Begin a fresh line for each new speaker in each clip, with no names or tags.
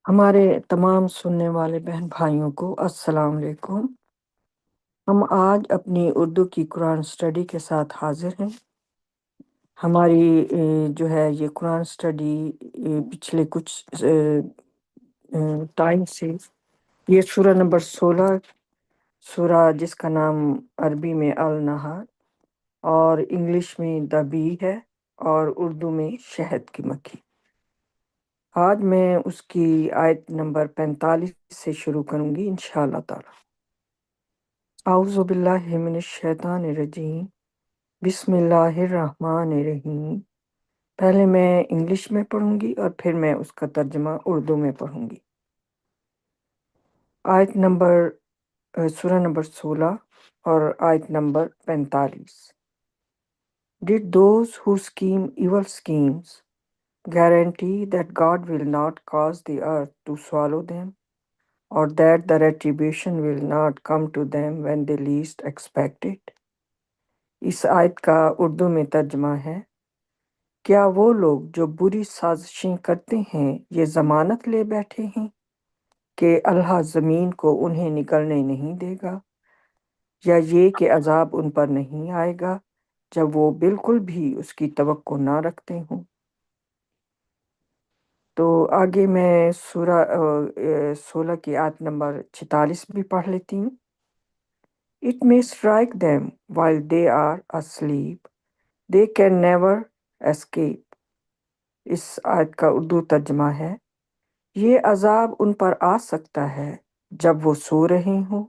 ہمارے تمام سننے والے بہن بھائیوں کو السلام علیکم۔ ہم آج اپنی اردو کی قرآن سٹڈی کے ساتھ حاضر ہیں۔ ہماری جو ہے یہ قرآن سٹڈی پچھلے کچھ ٹائم سے یہ سورہ نمبر 16 سورہ جس کا نام عربی میں النہر اور انگلش میں دا بی ہے اور اردو میں شہد کی مکھی۔ آج میں اس کی آیت نمبر 45 سے شروع کروں گی انشاءاللہ تعالی۔ اعوذ باللہ من الشیطان الرجیم، بسم اللہ الرحمن الرحیم۔ پہلے میں انگلش میں پڑھوں گی اور پھر میں اس کا ترجمہ اردو میں پڑھوں گی۔ آیت نمبر سورہ نمبر 16 اور آیت number 45۔ Did those who scheme evil schemes guarantee that God will not cause the earth to swallow them, or that the retribution will not come to them when they least expect it؟ اس آیت کا اردو میں ترجمہ ہے، کیا وہ لوگ جو بری سازشیں کرتے ہیں یہ ضمانت لے بیٹھے ہیں کہ اللہ زمین کو انہیں نکلنے نہیں دے گا، یا یہ کہ عذاب ان پر نہیں آئے گا جب وہ بالکل بھی اس کی توقع نہ رکھتے ہوں؟ تو آگے میں سورہ 16 کی آیت نمبر 46 بھی پڑھ لیتی ہوں۔ It may strike them while they are asleep. They can never escape۔ اس آیت کا اردو ترجمہ ہے، یہ عذاب ان پر آ سکتا ہے جب وہ سو رہے ہوں،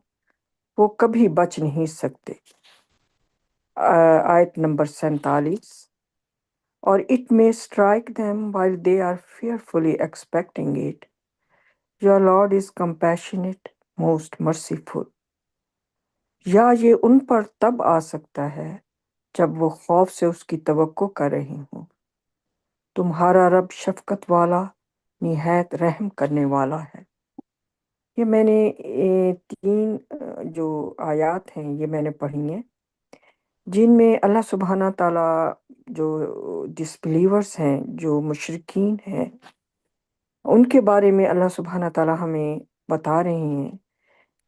وہ کبھی بچ نہیں سکتے۔ آیت نمبر 47۔ اور it may strike them while they are fearfully expecting it. Your Lord is compassionate, most merciful۔ یا یہ ان پر تب آ سکتا ہے جب وہ خوف سے اس کی توقع کر رہے ہوں، تمہارا رب شفقت والا نہایت رحم کرنے والا ہے۔ یہ میں نے تین جو آیات ہیں یہ میں نے پڑھی ہیں، جن میں اللہ سبحانہ تعالیٰ جو ڈسبلیورز ہیں، جو مشرکین ہیں، ان کے بارے میں اللہ سبحانہ تعالیٰ ہمیں بتا رہے ہیں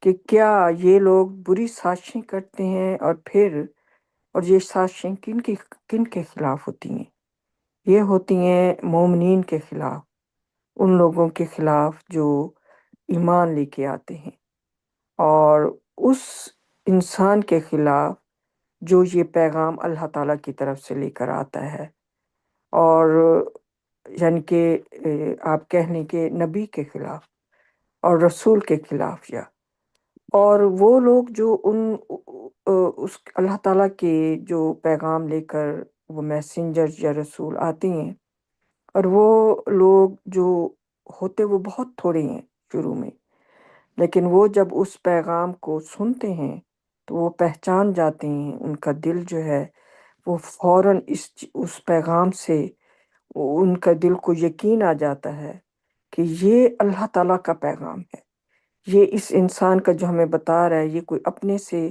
کہ کیا یہ لوگ بری سازشیں کرتے ہیں اور یہ سازشیں کن کے خلاف ہوتی ہیں؟ یہ ہوتی ہیں مومنین کے خلاف، ان لوگوں کے خلاف جو ایمان لے کے آتے ہیں، اور اس انسان کے خلاف جو یہ پیغام اللہ تعالیٰ کی طرف سے لے کر آتا ہے، اور یعنی کہ آپ کہہ لیں کہ نبی کے خلاف اور رسول کے خلاف، اور وہ لوگ جو اس اللہ تعالیٰ کے جو پیغام لے کر وہ میسنجر یا رسول آتے ہیں، اور وہ لوگ جو ہوتے وہ بہت تھوڑے ہیں شروع میں، لیکن وہ جب اس پیغام کو سنتے ہیں تو وہ پہچان جاتے ہیں، ان کا دل جو ہے وہ فوراً اس پیغام سے ان کا دل کو یقین آ جاتا ہے کہ یہ اللہ تعالیٰ کا پیغام ہے، یہ اس انسان کا جو ہمیں بتا رہا ہے یہ کوئی اپنے سے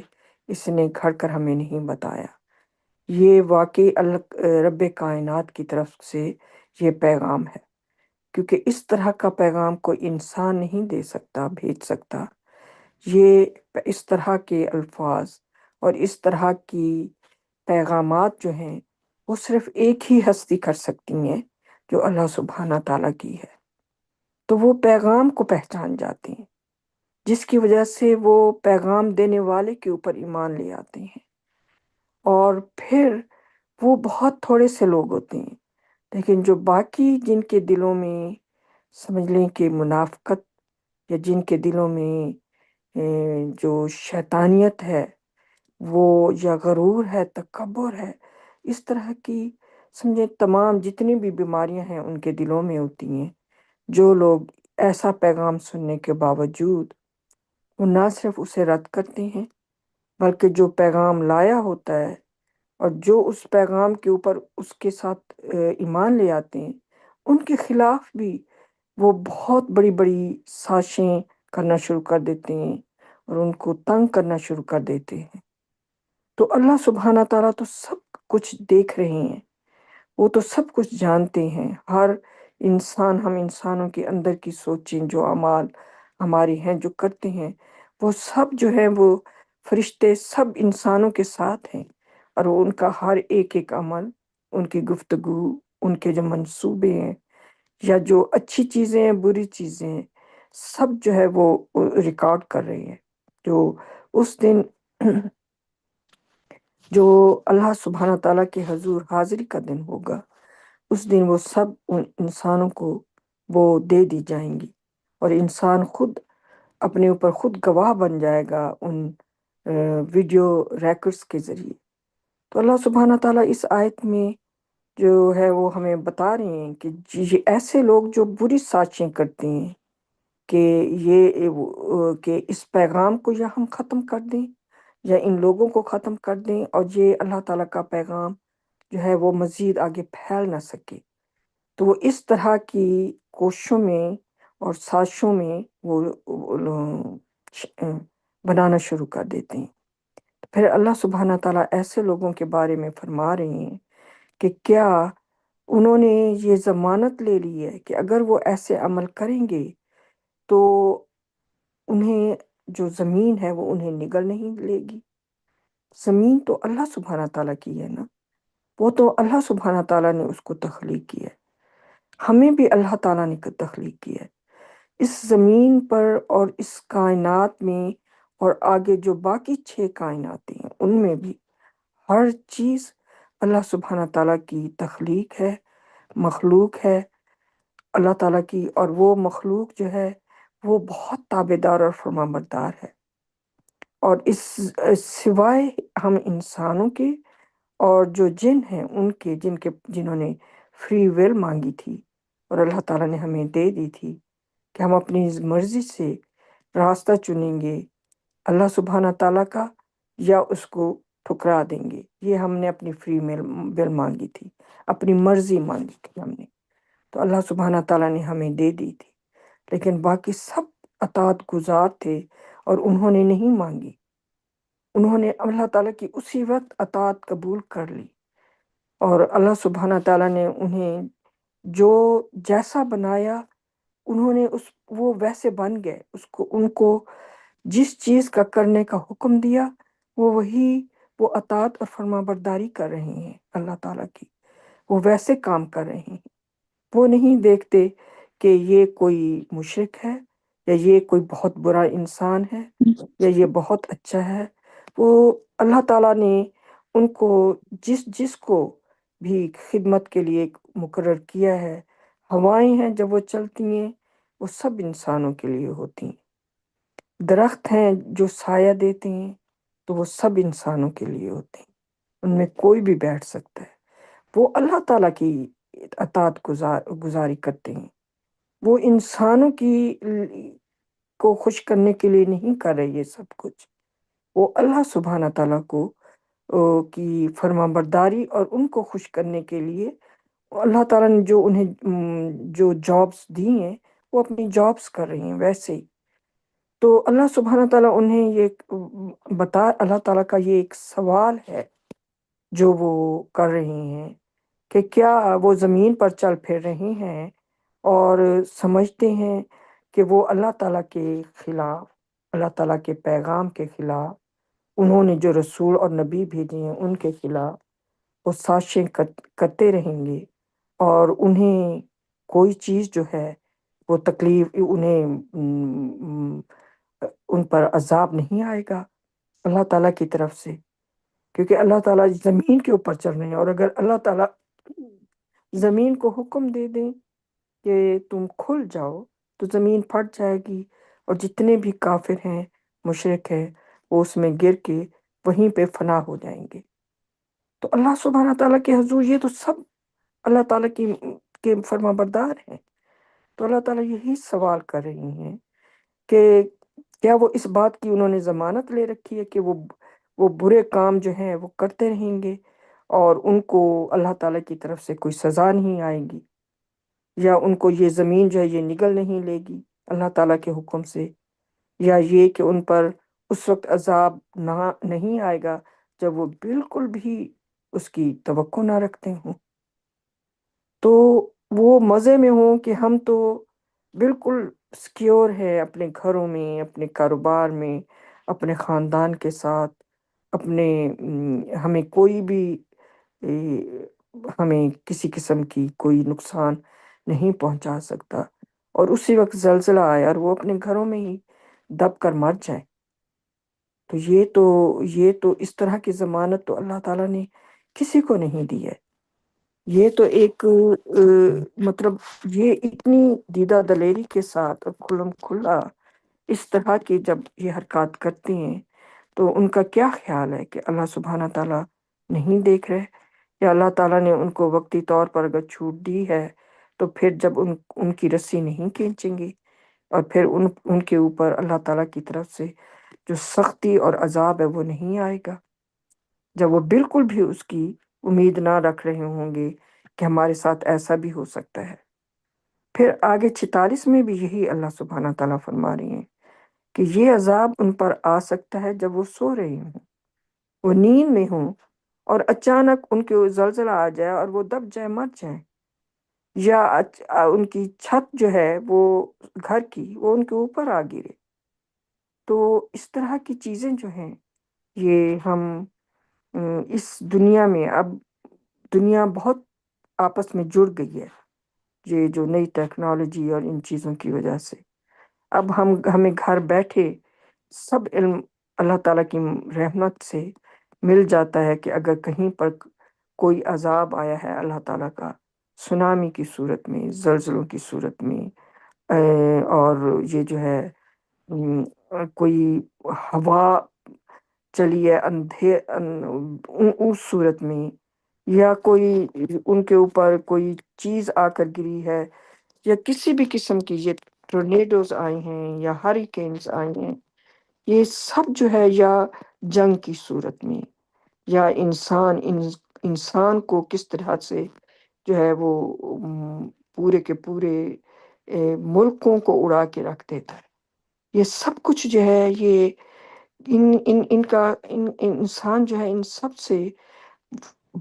اس نے گھڑ کر ہمیں نہیں بتایا، یہ واقعی رب کائنات کی طرف سے یہ پیغام ہے، کیونکہ اس طرح کا پیغام کوئی انسان نہیں دے سکتا، بھیج سکتا۔ یہ اس طرح کے الفاظ اور اس طرح کی پیغامات جو ہیں وہ صرف ایک ہی ہستی کر سکتی ہیں جو اللہ سبحانہ تعالیٰ کی ہے، تو وہ پیغام کو پہچان جاتے ہیں، جس کی وجہ سے وہ پیغام دینے والے کے اوپر ایمان لے آتے ہیں، اور پھر وہ بہت تھوڑے سے لوگ ہوتے ہیں، لیکن جو باقی جن کے دلوں میں سمجھ لیں کہ منافقت، یا جن کے دلوں میں جو شیطانیت ہے وہ، یا غرور ہے، تکبر ہے، اس طرح کی سمجھیں تمام جتنی بھی بیماریاں ہیں ان کے دلوں میں ہوتی ہیں، جو لوگ ایسا پیغام سننے کے باوجود وہ نہ صرف اسے رد کرتے ہیں، بلکہ جو پیغام لایا ہوتا ہے اور جو اس پیغام کے اوپر اس کے ساتھ ایمان لے آتے ہیں، ان کے خلاف بھی وہ بہت بڑی بڑی سازشیں کرنا شروع کر دیتے ہیں اور ان کو تنگ کرنا شروع کر دیتے ہیں۔ تو اللہ سبحانہ تعالیٰ تو سب کچھ دیکھ رہے ہیں، وہ تو سب کچھ جانتے ہیں، ہر ہم انسانوں کے اندر کی سوچیں، جو اعمال ہماری ہیں، جو کرتے ہیں، وہ سب جو ہے وہ فرشتے سب انسانوں کے ساتھ ہیں، اور وہ ان کا ہر ایک ایک عمل، ان کی گفتگو، ان کے جو منصوبے ہیں، یا جو اچھی چیزیں ہیں، بری چیزیں ہیں، سب جو ہے وہ ریکارڈ کر رہی ہے۔ جو اس دن جو اللہ سبحانہ تعالیٰ کے حضور حاضری کا دن ہوگا، اس دن وہ سب ان انسانوں کو وہ دے دی جائیں گی، اور انسان خود اپنے اوپر خود گواہ بن جائے گا ان ویڈیو ریکارڈز کے ذریعے۔ تو اللہ سبحانہ تعالیٰ اس آیت میں جو ہے وہ ہمیں بتا رہے ہیں کہ یہ ایسے لوگ جو بری سازشیں کرتے ہیں کہ کہ اس پیغام کو یا ہم ختم کر دیں، یا ان لوگوں کو ختم کر دیں، اور یہ اللہ تعالیٰ کا پیغام جو ہے وہ مزید آگے پھیل نہ سکے، تو وہ اس طرح کی کوششوں میں اور سازشوں میں وہ بنانا شروع کر دیتے ہیں۔ پھر اللہ سبحانہ تعالیٰ ایسے لوگوں کے بارے میں فرما رہے ہیں کہ کیا انہوں نے یہ ضمانت لے لی ہے کہ اگر وہ ایسے عمل کریں گے تو انہیں جو زمین ہے وہ انہیں نگل نہیں لے گی۔ زمین تو اللہ سبحانہ تعالیٰ کی ہے نا، وہ تو اللہ سبحانہ تعالیٰ نے اس کو تخلیق کی ہے، ہمیں بھی اللہ تعالیٰ نے تخلیق کی ہے۔ اس زمین پر اور اس کائنات میں اور آگے جو باقی 6 کائناتیں ہیں، ان میں بھی ہر چیز اللہ سبحانہ تعالیٰ کی تخلیق ہے، مخلوق ہے اللہ تعالیٰ کی، اور وہ مخلوق جو ہے وہ بہت تابعدار اور فرمانبردار ہے۔ اور اس سوائے ہم انسانوں کے اور جو جن ہیں ان کے جنہوں نے فری ول مانگی تھی، اور اللہ تعالیٰ نے ہمیں دے دی تھی کہ ہم اپنی مرضی سے راستہ چنیں گے اللہ سبحانہ تعالیٰ کا، یا اس کو ٹھکرا دیں گے۔ یہ ہم نے اپنی فری ول مانگی تھی، اپنی مرضی مانگی تھی ہم نے، تو اللہ سبحانہ تعالیٰ نے ہمیں دے دی تھی، لیکن باقی سب اطاعت گزار تھے اور انہوں نے نہیں مانگی، انہوں نے اللہ تعالیٰ کی اسی وقت اطاعت قبول کر لی، اور اللہ سبحانہ تعالیٰ نے انہیں جو جیسا بنایا انہوں نے وہ ویسے بن گئے، ان کو جس چیز کا کرنے کا حکم دیا وہ اطاعت اور فرما برداری کر رہے ہیں اللہ تعالیٰ کی، وہ ویسے کام کر رہے ہیں، وہ نہیں دیکھتے کہ یہ کوئی مشرک ہے یا یہ کوئی بہت برا انسان ہے یا یہ بہت اچھا ہے۔ وہ اللہ تعالیٰ نے ان کو جس کو بھی خدمت کے لیے مقرر کیا ہے، ہوائیں ہیں جب وہ چلتی ہیں وہ سب انسانوں کے لیے ہوتی ہیں، درخت ہیں جو سایہ دیتے ہیں تو وہ سب انسانوں کے لیے ہوتے ہیں، ان میں کوئی بھی بیٹھ سکتا ہے، وہ اللہ تعالیٰ کی اطاعت گزاری کرتے ہیں، وہ انسانوں کو خوش کرنے کے لیے نہیں کر رہے یہ سب کچھ، وہ اللہ سبحانہ تعالیٰ کی فرما برداری اور ان کو خوش کرنے کے لیے اللہ تعالیٰ نے جو انہیں جو جابس دی ہیں وہ اپنی جابس کر رہی ہیں ویسے ہی۔ تو اللہ سبحانہ تعالیٰ انہیں اللہ تعالیٰ کا یہ ایک سوال ہے جو وہ کر رہے ہیں کہ کیا وہ زمین پر چل پھر رہے ہیں اور سمجھتے ہیں کہ وہ اللہ تعالیٰ کے خلاف، اللہ تعالیٰ کے پیغام کے خلاف، انہوں نے جو رسول اور نبی بھیجے ہیں ان کے خلاف وہ سازشیں کرتے رہیں گے، اور انہیں کوئی چیز جو ہے وہ تکلیف ان پر عذاب نہیں آئے گا اللہ تعالیٰ کی طرف سے، کیونکہ اللہ تعالیٰ زمین کے اوپر چل رہے ہیں، اور اگر اللہ تعالیٰ زمین کو حکم دے دیں کہ تم کھل جاؤ تو زمین پھٹ جائے گی، اور جتنے بھی کافر ہیں، مشرک ہیں، وہ اس میں گر کے وہیں پہ فنا ہو جائیں گے۔ تو اللہ سبحانہ تعالیٰ کے حضور یہ تو سب اللہ تعالیٰ کے فرما بردار ہیں، تو اللہ تعالیٰ یہی سوال کر رہی ہیں کہ کیا وہ اس بات کی انہوں نے ضمانت لے رکھی ہے کہ وہ برے کام جو ہیں وہ کرتے رہیں گے اور ان کو اللہ تعالیٰ کی طرف سے کوئی سزا نہیں آئے گی، یا ان کو یہ زمین جو ہے یہ نگل نہیں لے گی اللہ تعالیٰ کے حکم سے، یا یہ کہ ان پر اس وقت عذاب نہیں آئے گا جب وہ بالکل بھی اس کی توقع نہ رکھتے ہوں۔ تو وہ مزے میں ہوں کہ ہم تو بالکل سکیور ہے اپنے گھروں میں، اپنے کاروبار میں، اپنے خاندان کے ساتھ، اپنے ہمیں کوئی بھی اے، ہمیں کسی قسم کی کوئی نقصان نہیں پہنچا سکتا، اور اسی وقت زلزلہ آیا اور وہ اپنے گھروں میں ہی دب کر مر جائیں۔ تو یہ تو اس طرح کی ضمانت تو اللہ تعالیٰ نے کسی کو نہیں دی ہے۔ یہ تو ایک مطلب یہ اتنی دیدہ دلیری کے ساتھ اور کھلم کھلا اس طرح کی جب یہ حرکات کرتے ہیں، تو ان کا کیا خیال ہے کہ اللہ سبحانہ تعالیٰ نہیں دیکھ رہے، یا اللہ تعالیٰ نے ان کو وقتی طور پر اگر چھوٹ دی ہے تو پھر جب ان کی رسی نہیں کھینچیں گے، اور پھر ان کے اوپر اللہ تعالیٰ کی طرف سے جو سختی اور عذاب ہے وہ نہیں آئے گا، جب وہ بالکل بھی اس کی امید نہ رکھ رہے ہوں گے کہ ہمارے ساتھ ایسا بھی ہو سکتا ہے۔ پھر آگے 46 میں بھی یہی اللہ سبحانہ تعالیٰ فرما رہی ہیں کہ یہ عذاب ان پر آ سکتا ہے جب وہ سو رہے ہوں، وہ نیند میں ہوں، اور اچانک ان کے زلزلہ آ جائے اور وہ دب جائے، مر جائیں، یا ان کی چھت جو ہے وہ گھر کی وہ ان کے اوپر آ گرے۔ تو اس طرح کی چیزیں جو ہیں یہ ہم اس دنیا میں اب دنیا بہت آپس میں جڑ گئی ہے، یہ جو نئی ٹیکنالوجی اور ان چیزوں کی وجہ سے اب ہمیں گھر بیٹھے سب علم اللہ تعالیٰ کی رحمت سے مل جاتا ہے کہ اگر کہیں پر کوئی عذاب آیا ہے اللہ تعالیٰ کا، سونامی کی صورت میں، زلزلوں کی صورت میں، اور یہ جو ہے کوئی ہوا چلی ہے اس صورت میں، یا کوئی ان کے اوپر کوئی چیز آ کر گری ہے، یا کسی بھی قسم کی یہ ٹورنیڈوز آئے ہیں یا ہریکینز آئے ہیں، یہ سب جو ہے یا جنگ کی صورت میں، یا انسان کو کس طرح سے جو ہے وہ پورے کے پورے ملکوں کو اڑا کے رکھ دیتا ہے، یہ سب کچھ جو ہے یہ انسان جو ہے ان سب سے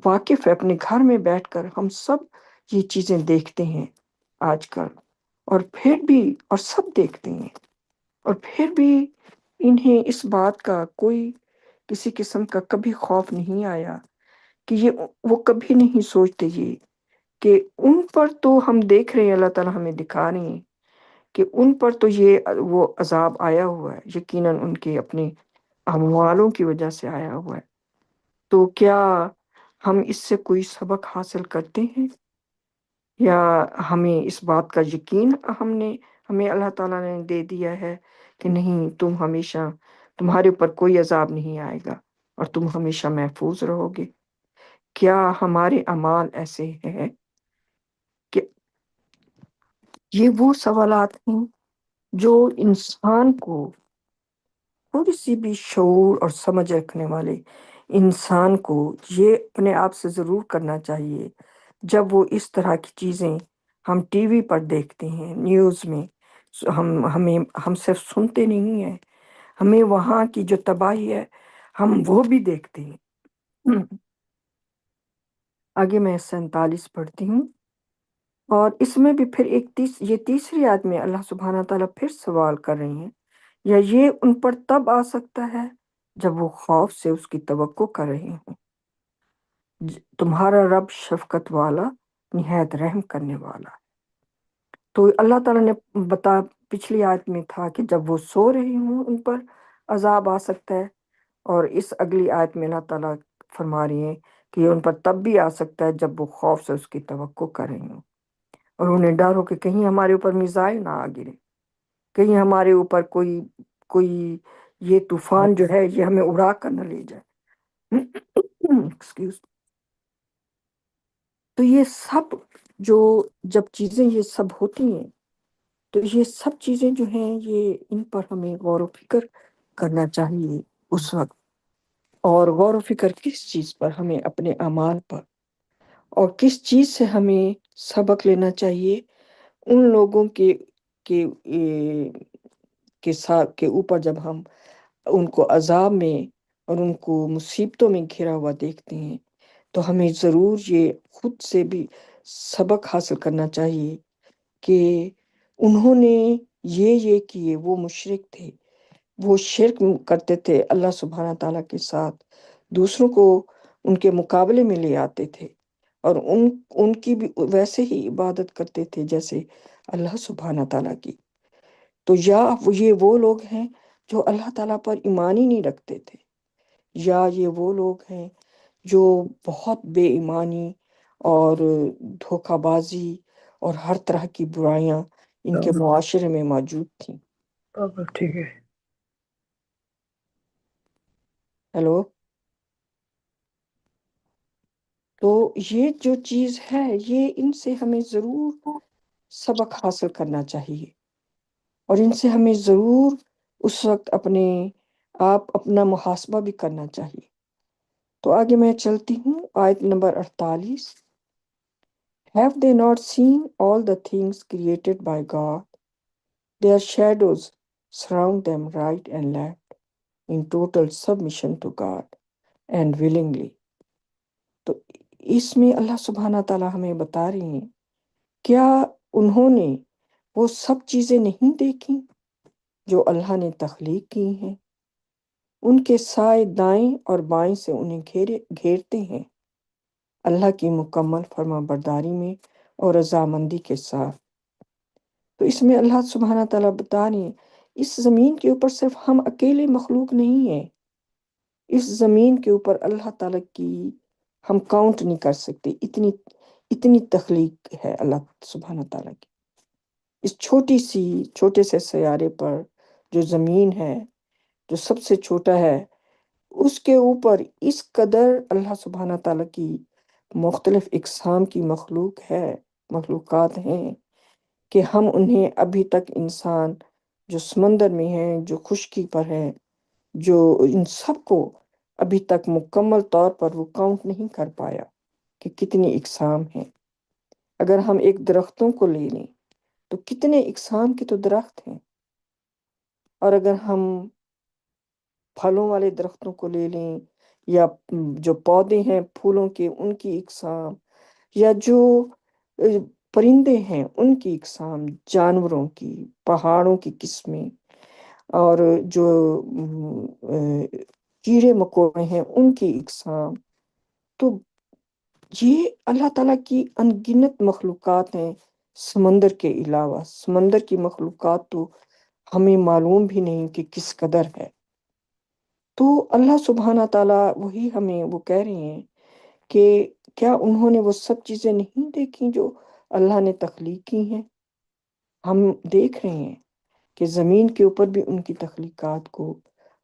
واقف ہے، اپنے گھر میں بیٹھ کر ہم سب یہ چیزیں دیکھتے ہیں آج کل، اور سب دیکھتے ہیں، اور پھر بھی انہیں اس بات کا کوئی کسی قسم کا کبھی خوف نہیں آیا کہ وہ کبھی نہیں سوچتے یہ کہ ان پر تو ہم دیکھ رہے ہیں، اللہ تعالیٰ ہمیں دکھا رہے ہیں کہ ان پر تو یہ وہ عذاب آیا ہوا ہے، یقیناً ان کے اپنے اعمالوں کی وجہ سے آیا ہوا ہے، تو کیا ہم اس سے کوئی سبق حاصل کرتے ہیں، یا ہمیں اس بات کا یقین ہمیں اللہ تعالیٰ نے دے دیا ہے کہ نہیں، تمہارے اوپر کوئی عذاب نہیں آئے گا اور تم ہمیشہ محفوظ رہو گے؟ کیا ہمارے اعمال ایسے ہیں کہ یہ وہ سوالات ہیں جو انسان کو، تھوڑی سی بھی شعور اور سمجھ رکھنے والے انسان کو یہ اپنے آپ سے ضرور کرنا چاہیے جب وہ اس طرح کی چیزیں ہم ٹی وی پر دیکھتے ہیں، نیوز میں، ہم صرف سنتے نہیں ہیں، ہمیں وہاں کی جو تباہی ہے ہم وہ بھی دیکھتے ہیں۔ آگے میں 47 پڑھتی ہوں، اور اس میں بھی پھر یہ تیسری آیت میں اللہ سبحانہ تعالیٰ پھر سوال کر رہی ہیں، یا یہ ان پر تب آ سکتا ہے جب وہ خوف سے اس کی توقع کر رہے ہوں، تمہارا رب شفقت والا، نہایت رحم کرنے والا۔ تو اللہ تعالیٰ نے پچھلی آیت میں تھا کہ جب وہ سو رہے ہوں ان پر عذاب آ سکتا ہے، اور اس اگلی آیت میں اللہ تعالیٰ فرما رہی ہیں کہ یہ ان پر تب بھی آ سکتا ہے جب وہ خوف سے اس کی توقع کر رہے ہوں، اور انہیں ڈر ہو کہ کہیں ہمارے اوپر میزائل نہ آ گرے، کہیں ہمارے اوپر کوئی یہ طوفان جو ہے یہ ہمیں اڑا کر نہ لے جائے۔ ایکسکیوز۔ تو یہ سب جب چیزیں یہ سب ہوتی ہیں، تو یہ سب چیزیں جو ہیں یہ ان پر ہمیں غور و فکر کرنا چاہیے اس وقت، اور غور و فکر کس چیز پر؟ ہمیں اپنے اعمال پر، اور کس چیز سے ہمیں سبق لینا چاہیے؟ ان لوگوں کے ساتھ کے اوپر جب ہم ان کو عذاب میں اور ان کو مصیبتوں میں گھرا ہوا دیکھتے ہیں، تو ہمیں ضرور یہ خود سے بھی سبق حاصل کرنا چاہیے کہ انہوں نے یہ کیے، وہ مشرک تھے، وہ شرک کرتے تھے اللہ سبحانہ تعالیٰ کے ساتھ، دوسروں کو ان کے مقابلے میں لے آتے تھے، اور ان کی بھی ویسے ہی عبادت کرتے تھے جیسے اللہ سبحانہ تعالیٰ کی۔ تو یا یہ وہ لوگ ہیں جو اللہ تعالیٰ پر ایمان ہی نہیں رکھتے تھے، یا یہ وہ لوگ ہیں جو بہت بے ایمانی اور دھوکہ بازی اور ہر طرح کی برائیاں ان کے معاشرے میں موجود تھیں۔
ٹھیک ہے۔
ہیلو، تو یہ جو چیز ہے، یہ ان سے ہمیں ضرور سبق حاصل کرنا چاہیے، اور ان سے ہمیں ضرور اس وقت اپنا محاسبہ بھی کرنا چاہیے۔ تو آگے میں چلتی ہوں، آیت number 48۔ Have they not seen all the things created by God? Their shadows surround them right and left, in total submission to God and willingly. تو اس میں اللہ سبحانہ تعالیٰ ہمیں بتا رہے ہیں، کیا انہوں نے وہ سب چیزیں نہیں دیکھی جو اللہ نے تخلیق کی ہیں؟ ان کے سائے دائیں اور بائیں سے انہیں گھیرتے ہیں، اللہ کی مکمل فرما برداری میں اور رضامندی کے ساتھ۔ تو اس میں اللہ سبحانہ تعالیٰ بتا رہے ہیں، اس زمین کے اوپر صرف ہم اکیلے مخلوق نہیں ہیں، اس زمین کے اوپر اللہ تعالیٰ کی ہم کاؤنٹ نہیں کر سکتے، اتنی تخلیق ہے اللہ سبحانہ تعالیٰ کی۔ اس چھوٹے سے سیارے پر جو زمین ہے، جو سب سے چھوٹا ہے، اس کے اوپر اس قدر اللہ سبحانہ تعالیٰ کی مختلف اقسام کی مخلوقات ہیں کہ ہم انہیں ابھی تک انسان جو سمندر میں ہیں، جو خشکی پر ہے، جو ان سب کو ابھی تک مکمل طور پر وہ کاؤنٹ نہیں کر پایا کہ کتنی اقسام ہیں۔ اگر ہم ایک درختوں کو لے لیں تو کتنے اقسام کے تو درخت ہیں، اور اگر ہم پھلوں والے درختوں کو لے لیں، یا جو پودے ہیں پھولوں کے ان کی اقسام، یا جو پرندے ہیں ان کی اقسام، جانوروں کی، پہاڑوں کی قسمیں، اور جو کیڑے مکوڑے ہیں ان کی اقسام، تو یہ اللہ تعالیٰ کی ان گنت مخلوقات ہیں۔ سمندر کے علاوہ سمندر کی مخلوقات تو ہمیں معلوم بھی نہیں کہ کس قدر ہے۔ تو اللہ سبحانہ تعالیٰ وہی ہمیں وہ کہہ رہے ہیں کہ کیا انہوں نے وہ سب چیزیں نہیں دیکھی جو اللہ نے تخلیق کی ہیں؟ ہم دیکھ رہے ہیں کہ زمین کے اوپر بھی ان کی تخلیقات کو،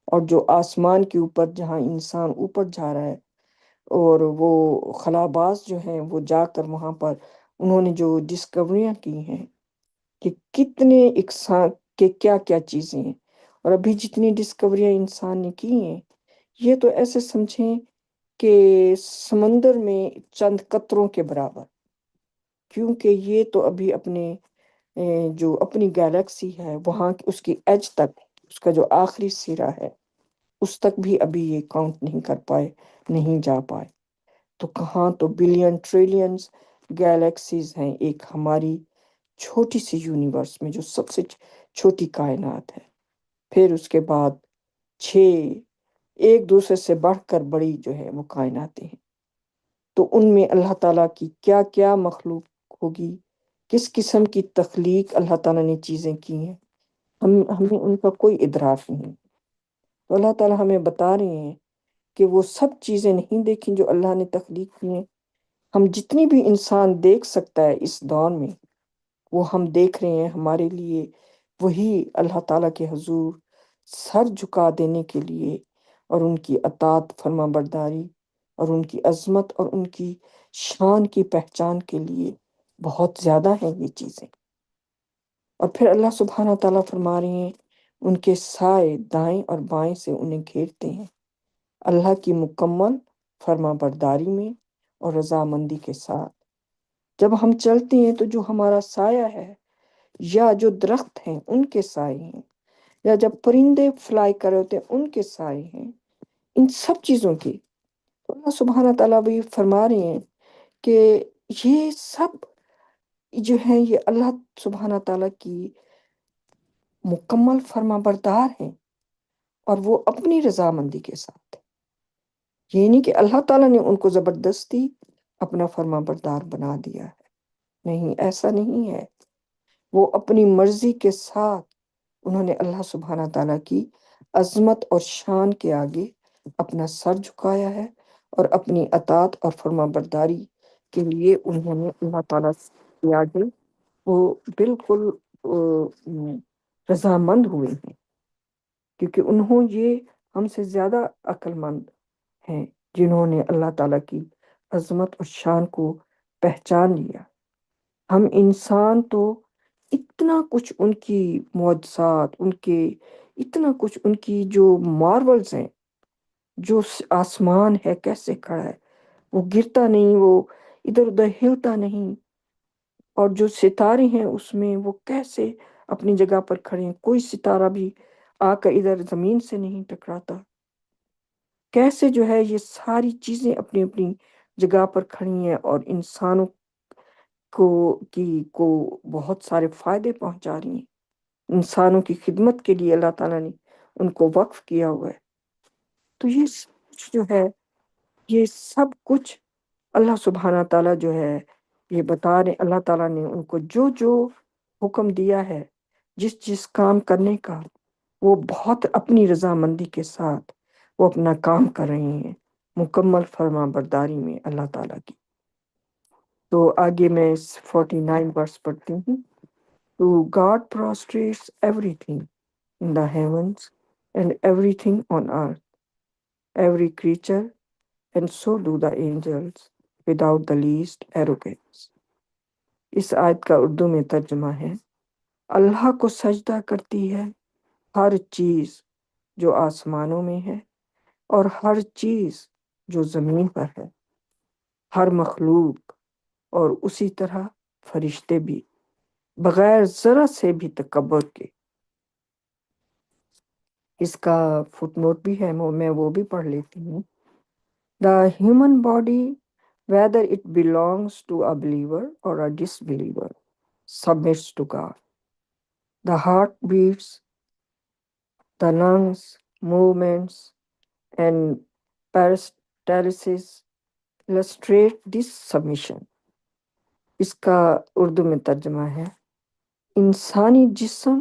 اور جو آسمان کے اوپر جہاں انسان اوپر جا رہا ہے، اور وہ خلاباز جو ہیں وہ جا کر وہاں پر انہوں نے جو ڈسکوریاں کی ہیں کہ کتنے اقسام کے کیا کیا چیزیں ہیں، اور ابھی جتنی ڈسکوریاں انسان نے کی ہیں، یہ تو ایسے سمجھیں کہ سمندر میں چند قطروں کے برابر، کیونکہ یہ تو ابھی جو اپنی گیلیکسی ہے وہاں اس کی ایج تک، اس کا جو آخری سرا ہے اس تک بھی ابھی یہ کاؤنٹ نہیں کر پائے، نہیں جا پائے۔ تو کہاں تو بلین ٹریلینز گیلیکسیز ہیں ایک ہماری چھوٹی سی یونیورس میں جو سب سے چھوٹی کائنات ہے، پھر اس کے بعد 6 ایک دوسرے سے بڑھ کر بڑی جو ہے وہ کائناتیں ہیں۔ تو ان میں اللہ تعالیٰ کی کیا کیا مخلوق ہوگی، کس قسم کی تخلیق اللہ تعالیٰ نے چیزیں کی ہیں، ہمیں ان کا کوئی ادراک نہیں۔ تو اللہ تعالیٰ ہمیں بتا رہے ہیں کہ وہ سب چیزیں نہیں دیکھیں جو اللہ نے تخلیق کی ہیں۔ ہم جتنی بھی انسان دیکھ سکتا ہے اس دور میں، وہ ہم دیکھ رہے ہیں ہمارے لیے وہی اللہ تعالیٰ کے حضور سر جھکا دینے کے لیے، اور ان کی اطاعت فرما برداری اور ان کی عظمت اور ان کی شان کی پہچان کے لیے بہت زیادہ ہیں یہ چیزیں۔ اور پھر اللہ سبحانہ تعالیٰ فرما رہے ہیں، ان کے سائے دائیں اور بائیں سے انہیں گھیرتے ہیں، اللہ کی مکمل فرما برداری میں اور رضامندی کے ساتھ۔ جب ہم چلتے ہیں تو جو ہمارا سایہ ہے، یا جو درخت ہیں ان کے سائے ہیں، یا جب پرندے فلائی کر رہے ہوتے ہیں ان کے سائے ہیں، ان سب چیزوں کی تو اللہ سبحانہ تعالیٰ بھی فرما رہے ہیں کہ یہ سب جو ہیں یہ اللہ سبحانہ تعالیٰ کی مکمل فرما بردار ہیں، اور وہ اپنی رضامندی کے ساتھ۔ یہ نہیں کہ اللہ تعالیٰ نے ان کو زبردستی اپنا فرما بردار بنا دیا ہے، نہیں، ایسا نہیں ہے۔ وہ اپنی مرضی کے ساتھ انہوں نے اللہ سبحانہ تعالیٰ کی عظمت اور شان کے آگے اپنا سر جھکایا ہے، اور اپنی اطاعت اور فرما برداری کے لیے انہوں نے اللہ تعالیٰ کے آگے وہ بالکل رضامند ہوئے ہیں، کیونکہ یہ ہم سے زیادہ عقل مند ہیں، جنہوں نے اللہ تعالیٰ کی عظمت اور شان کو پہچان لیا۔ ہم انسان تو اتنا کچھ ان کی معجزات، اتنا کچھ ان کی جو مارولز ہیں، جو آسمان ہے کیسے کھڑا ہے، وہ گرتا نہیں، وہ ادھر ادھر ہلتا نہیں، اور جو ستارے ہیں اس میں وہ کیسے اپنی جگہ پر کھڑے ہیں، کوئی ستارہ بھی آ کر ادھر زمین سے نہیں ٹکراتا، کیسے جو ہے یہ ساری چیزیں اپنی اپنی جگہ پر کھڑی ہیں، اور انسانوں کو بہت سارے فائدے پہنچا رہی ہیں، انسانوں کی خدمت کے لیے اللہ تعالیٰ نے ان کو وقف کیا ہوا ہے۔ تو یہ سب کچھ جو ہے، یہ سب کچھ اللہ سبحانہ تعالیٰ جو ہے یہ بتا رہے، اللہ تعالیٰ نے ان کو جو جو حکم دیا ہے، جس جس کام کرنے کا، وہ بہت اپنی رضامندی کے ساتھ وہ اپنا کام کر رہے ہیں، مکمل فرما برداری میں اللہ تعالیٰ کی۔ تو آگے میں 49 ورس پڑھتی ہوں۔ To God prostrates everything in the heavens and everything on earth, every creature, and so do the angels without the least arrogance۔ اس آیت کا اردو میں ترجمہ ہے، اللہ کو سجدہ کرتی ہے ہر چیز جو آسمانوں میں ہے، اور ہر چیز جو زمین پر ہے، ہر مخلوق، اور اسی طرح فرشتے بھی، بغیر ذرا سے بھی تکبر کے۔ اس کا فٹ نوٹ بھی ہے، میں وہ بھی پڑھ لیتی ہوں۔ The human body, whether it belongs to a believer or a disbeliever, submits to God. The heart beats, the lungs, movements, and peristalsis illustrate this submission۔ اس کا اردو میں ترجمہ ہے، انسانی جسم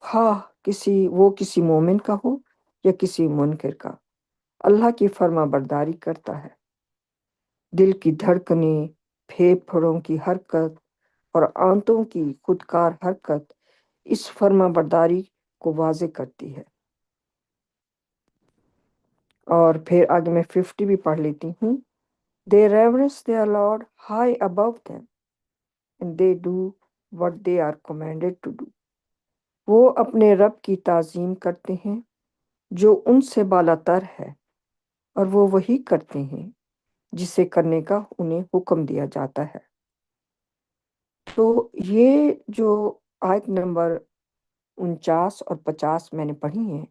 خواہ کسی مومن کا ہو یا کسی منکر کا، اللہ کی فرما برداری کرتا ہے۔ دل کی دھڑکنیں، پھیپھڑوں کی حرکت اور آنتوں کی خودکار حرکت اس فرما برداری کو واضح کرتی ہے۔ اور پھر آگے میں 50 بھی پڑھ لیتی ہوں۔ They reverence their Lord high above them, and they do what they are commanded to do۔ وہ اپنے رب کی تعظیم کرتے ہیں جو ان سے بالا تر ہے، اور وہ وہی کرتے ہیں جسے کرنے کا انہیں حکم دیا جاتا ہے۔ تو یہ جو آیت نمبر 49 اور 50 میں نے پڑھی ہیں،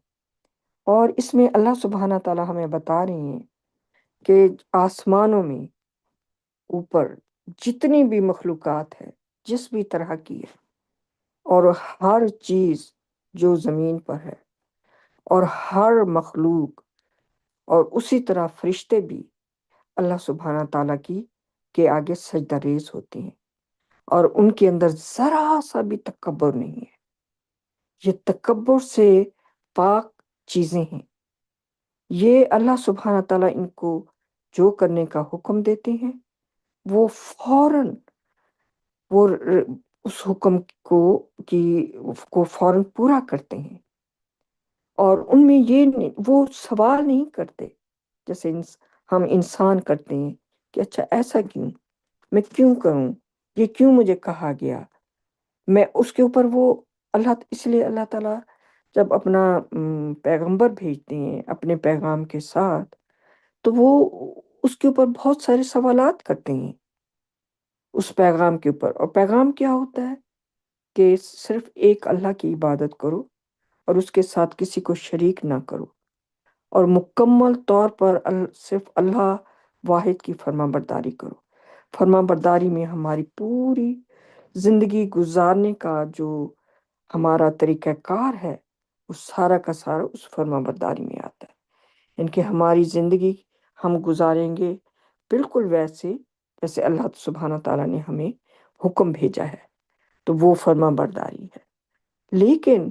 اور اس میں اللہ سبحانہ تعالیٰ ہمیں بتا رہے ہیں کہ آسمانوں میں اوپر جتنی بھی مخلوقات ہے، جس بھی طرح کی ہے، اور ہر چیز جو زمین پر ہے، اور ہر مخلوق، اور اسی طرح فرشتے بھی اللہ سبحانہ تعالیٰ کے آگے سجدہ ریز ہوتے ہیں، اور ان کے اندر ذرا سا بھی تکبر نہیں ہے۔ یہ تکبر سے پاک چیزیں ہیں۔ یہ اللہ سبحانہ تعالیٰ ان کو جو کرنے کا حکم دیتے ہیں، وہ فوراً اس حکم کو فوراً پورا کرتے ہیں، اور ان میں وہ سوال نہیں کرتے جیسے ہم انسان کرتے ہیں کہ اچھا ایسا کیوں، میں کیوں کروں، یہ کیوں مجھے کہا گیا، میں اس کے اوپر اس لیے اللہ تعالیٰ جب اپنا پیغمبر بھیجتے ہیں اپنے پیغام کے ساتھ، تو وہ اس کے اوپر بہت سارے سوالات کرتے ہیں اس پیغام کے اوپر۔ اور پیغام کیا ہوتا ہے کہ صرف ایک اللہ کی عبادت کرو، اور اس کے ساتھ کسی کو شریک نہ کرو، اور مکمل طور پر صرف اللہ واحد کی فرما برداری کرو۔ فرما برداری میں ہماری پوری زندگی گزارنے کا جو ہمارا طریقہ کار ہے وہ سارا کا سارا اس فرما برداری میں آتا ہے، ان کہ ہماری زندگی ہم گزاریں گے بالکل ویسے جیسے اللہ سبحانہ تعالیٰ نے ہمیں حکم بھیجا ہے، تو وہ فرما برداری ہے۔ لیکن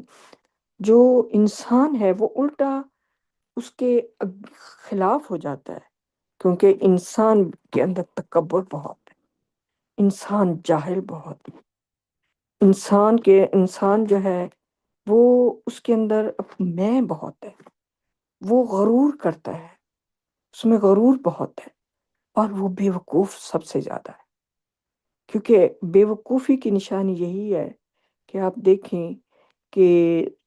جو انسان ہے وہ الٹا اس کے خلاف ہو جاتا ہے، کیونکہ انسان کے اندر تکبر بہت ہے، انسان جاہل بہت ہے، انسان جو ہے وہ اس کے اندر میں بہت ہے، وہ غرور کرتا ہے، اس میں غرور بہت ہے، اور وہ بے وقوف سب سے زیادہ ہے۔ کیونکہ بے وقوفی کی نشانی یہی ہے کہ آپ دیکھیں کہ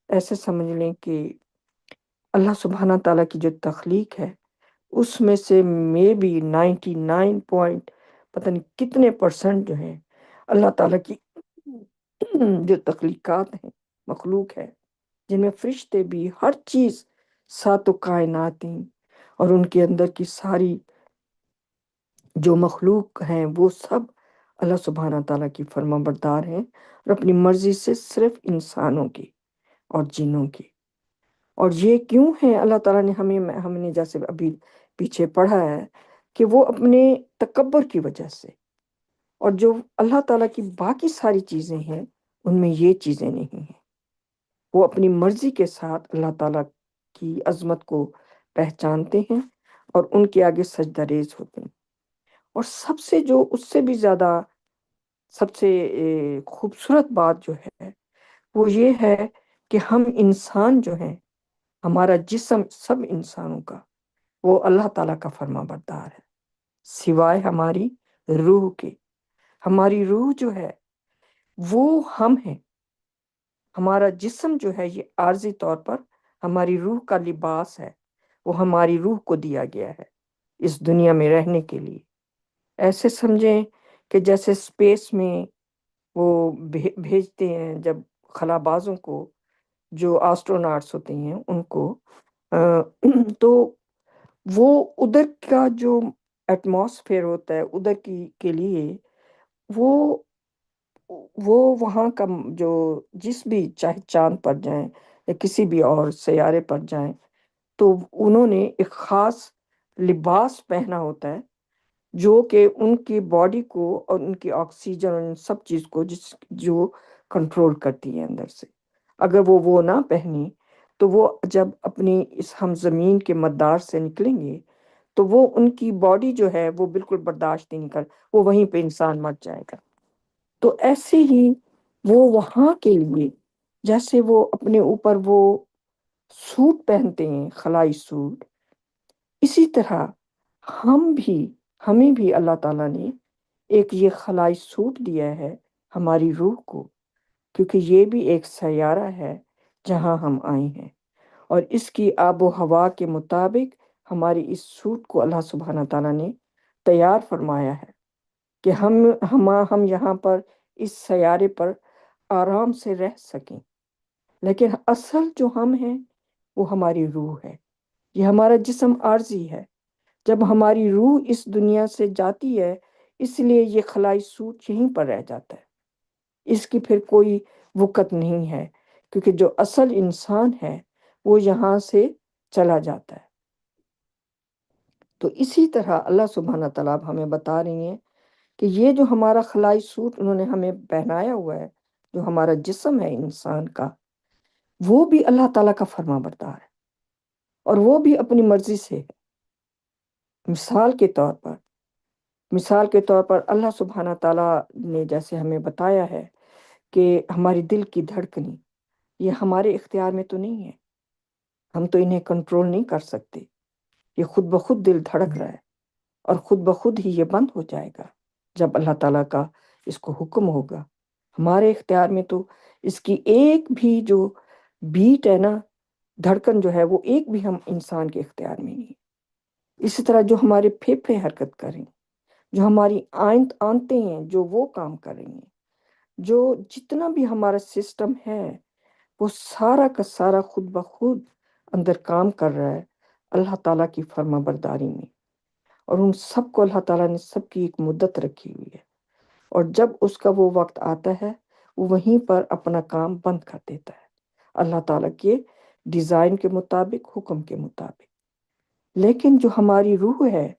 ایسے سمجھ لیں کہ اللہ سبحانہ تعالیٰ کی جو تخلیق ہے اس میں سے میں بھی 99 پوائنٹ پتہ نہیں کتنے پرسنٹ جو ہیں اللہ تعالیٰ کی جو تخلیقات ہیں، مخلوق ہے، جن میں فرشتے بھی، ہر چیز، ساتوں کائناتیں اور ان کے اندر کی ساری جو مخلوق ہیں وہ سب اللہ سبحانہ تعالیٰ کی فرما بردار ہیں، اور اپنی مرضی سے صرف انسانوں کی اور جنوں کی۔ اور یہ کیوں ہے؟ اللہ تعالیٰ نے ہم نے جیسے ابھی پیچھے پڑھا ہے کہ وہ اپنے تکبر کی وجہ سے، اور جو اللہ تعالیٰ کی باقی ساری چیزیں ہیں ان میں یہ چیزیں نہیں ہیں، وہ اپنی مرضی کے ساتھ اللہ تعالیٰ کی عظمت کو پہچانتے ہیں اور ان کے آگے سجدہ ریز ہوتے ہیں۔ اور سب سے جو اس سے بھی زیادہ سب سے خوبصورت بات جو ہے وہ یہ ہے کہ ہم انسان جو ہیں، ہمارا جسم سب انسانوں کا وہ اللہ تعالیٰ کا فرما بردار ہے، سوائے ہماری روح کے۔ ہماری روح جو ہے وہ ہم ہیں، ہمارا جسم جو ہے یہ عارضی طور پر ہماری روح کا لباس ہے، وہ ہماری روح کو دیا گیا ہے اس دنیا میں رہنے کے لیے۔ ایسے سمجھیں کہ جیسے سپیس میں وہ بھیجتے ہیں جب خلا بازوں کو، جو آسٹروناٹس ہوتے ہیں ان کو، تو وہ ادھر کا جو ایٹماسفیئر ہوتا ہے ادھر کے لیے وہ وہاں کا جو جس بھی چاہے چاند پر جائیں یا کسی بھی اور سیارے پر جائیں تو انہوں نے ایک خاص لباس پہنا ہوتا ہے جو کہ ان کی باڈی کو اور ان کی آکسیجن اور ان سب چیز کو جو کنٹرول کرتی ہے اندر سے۔ اگر وہ نہ پہنی تو وہ جب اپنی اس ہم زمین کے مدار سے نکلیں گے تو وہ ان کی باڈی جو ہے وہ بالکل برداشت نہیں کر، وہ وہیں پہ انسان مر جائے گا۔ تو ایسے ہی وہ وہاں کے لیے جیسے وہ اپنے اوپر وہ سوٹ پہنتے ہیں، خلائی سوٹ، اسی طرح ہمیں بھی اللہ تعالیٰ نے ایک یہ خلائی سوٹ دیا ہے ہماری روح کو، کیونکہ یہ بھی ایک سیارہ ہے جہاں ہم آئے ہیں، اور اس کی آب و ہوا کے مطابق ہماری اس سوٹ کو اللہ سبحانہ تعالیٰ نے تیار فرمایا ہے کہ ہم یہاں پر اس سیارے پر آرام سے رہ سکیں۔ لیکن اصل جو ہم ہیں وہ ہماری روح ہے، یہ ہمارا جسم عارضی ہے۔ جب ہماری روح اس دنیا سے جاتی ہے اس لیے یہ خلائی سوٹ یہیں پر رہ جاتا ہے، اس کی پھر کوئی وقت نہیں ہے، کیونکہ جو اصل انسان ہے وہ یہاں سے چلا جاتا ہے۔ تو اسی طرح اللہ سبحانہ تعالیٰ ہمیں بتا رہی ہیں کہ یہ جو ہمارا خلائی سوٹ انہوں نے ہمیں پہنایا ہوا ہے، جو ہمارا جسم ہے انسان کا، وہ بھی اللہ تعالیٰ کا فرما بردار ہے، اور وہ بھی اپنی مرضی سے ہے۔ مثال کے طور پر اللہ سبحانہ تعالیٰ نے جیسے ہمیں بتایا ہے کہ ہماری دل کی دھڑکنی یہ ہمارے اختیار میں تو نہیں ہے، ہم تو انہیں کنٹرول نہیں کر سکتے، یہ خود بخود دل دھڑک رہا ہے اور خود بخود ہی یہ بند ہو جائے گا جب اللہ تعالیٰ کا اس کو حکم ہوگا۔ ہمارے اختیار میں تو اس کی ایک بھی جو بیٹ ہے نا، دھڑکن جو ہے وہ ایک بھی ہم انسان کے اختیار میں نہیں ہے۔ اسی طرح جو ہمارے پھیپھڑے حرکت کریں، جو ہماری آنتیں ہیں جو وہ کام کر رہی ہیں، جو جتنا بھی ہمارا سسٹم ہے وہ سارا کا سارا خود بخود اندر کام کر رہا ہے اللہ تعالیٰ کی فرما برداری میں۔ اور ان سب کو اللہ تعالیٰ نے سب کی ایک مدت رکھی ہوئی ہے، اور جب اس کا وہ وقت آتا ہے وہ وہیں پر اپنا کام بند کر دیتا ہے اللہ تعالیٰ کے ڈیزائن کے مطابق، حکم کے مطابق۔ لیکن جو ہماری روح ہے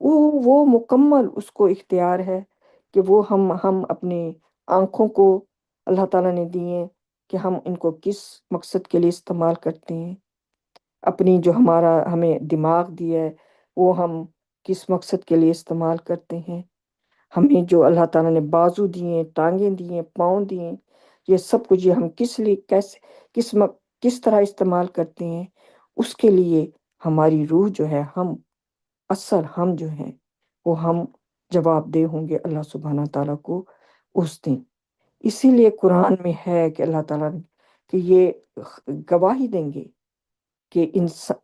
وہ مکمل اس کو اختیار ہے کہ وہ ہم اپنے آنکھوں کو اللہ تعالیٰ نے دیے کہ ہم ان کو کس مقصد کے لیے استعمال کرتے ہیں، اپنی جو ہمیں دماغ دیا ہے وہ ہم کس مقصد کے لیے استعمال کرتے ہیں، ہمیں جو اللہ تعالیٰ نے بازو دیے، ٹانگیں دیے، پاؤں دیے، یہ سب کچھ یہ ہم کس لیے، کیسے، کس طرح استعمال کرتے ہیں، اس کے لیے ہماری روح جو ہے ہم جو ہیں وہ ہم جواب دہ ہوں گے اللہ سبحانہ تعالیٰ کو اس دن۔ اسی لیے قرآن میں ہے کہ اللہ تعالیٰ نے کہ یہ گواہی دیں گے کہ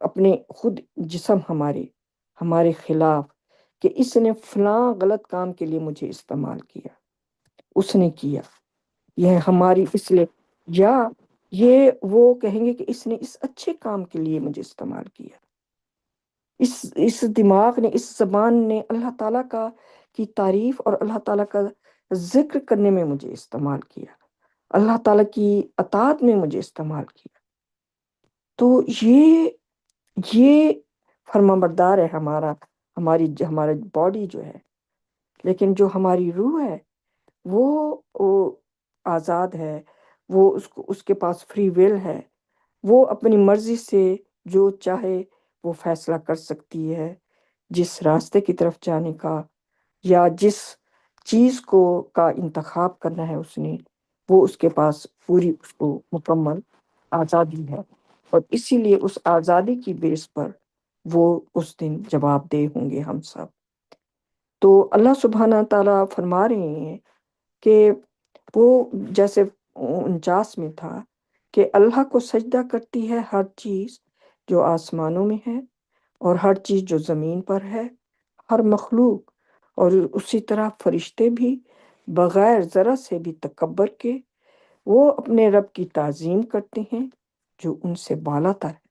اپنے خود جسم ہمارے خلاف کہ اس نے فلاں غلط کام کے لیے مجھے استعمال کیا، اس نے کیا، یہ ہماری اس لیے، یا یہ وہ کہیں گے کہ اس نے اس اچھے کام کے لیے مجھے استعمال کیا، اس دماغ نے، اس زبان نے اللہ تعالیٰ کی تعریف اور اللہ تعالیٰ کا ذکر کرنے میں مجھے استعمال کیا، اللہ تعالیٰ کی اطاعت میں مجھے استعمال کیا۔ تو یہ فرما بردار ہے ہماری باڈی جو ہے، لیکن جو ہماری روح ہے وہ آزاد ہے، وہ اس کے پاس فری ول ہے، وہ اپنی مرضی سے جو چاہے وہ فیصلہ کر سکتی ہے جس راستے کی طرف جانے کا، یا جس چیز کا انتخاب کرنا ہے اس نے، وہ اس کے پاس پوری اس کو مکمل آزادی ہے، اور اسی لیے اس آزادی کی بیس پر وہ اس دن جواب دہ ہوں گے ہم سب۔ تو اللہ سبحانہ تعالیٰ فرما رہے ہیں کہ وہ جیسے 49 میں تھا کہ اللہ کو سجدہ کرتی ہے ہر چیز جو آسمانوں میں ہے اور ہر چیز جو زمین پر ہے، ہر مخلوق، اور اسی طرح فرشتے بھی بغیر ذرا سے بھی تکبر کے وہ اپنے رب کی تعظیم کرتے ہیں جو ان سے بالا تر ہے،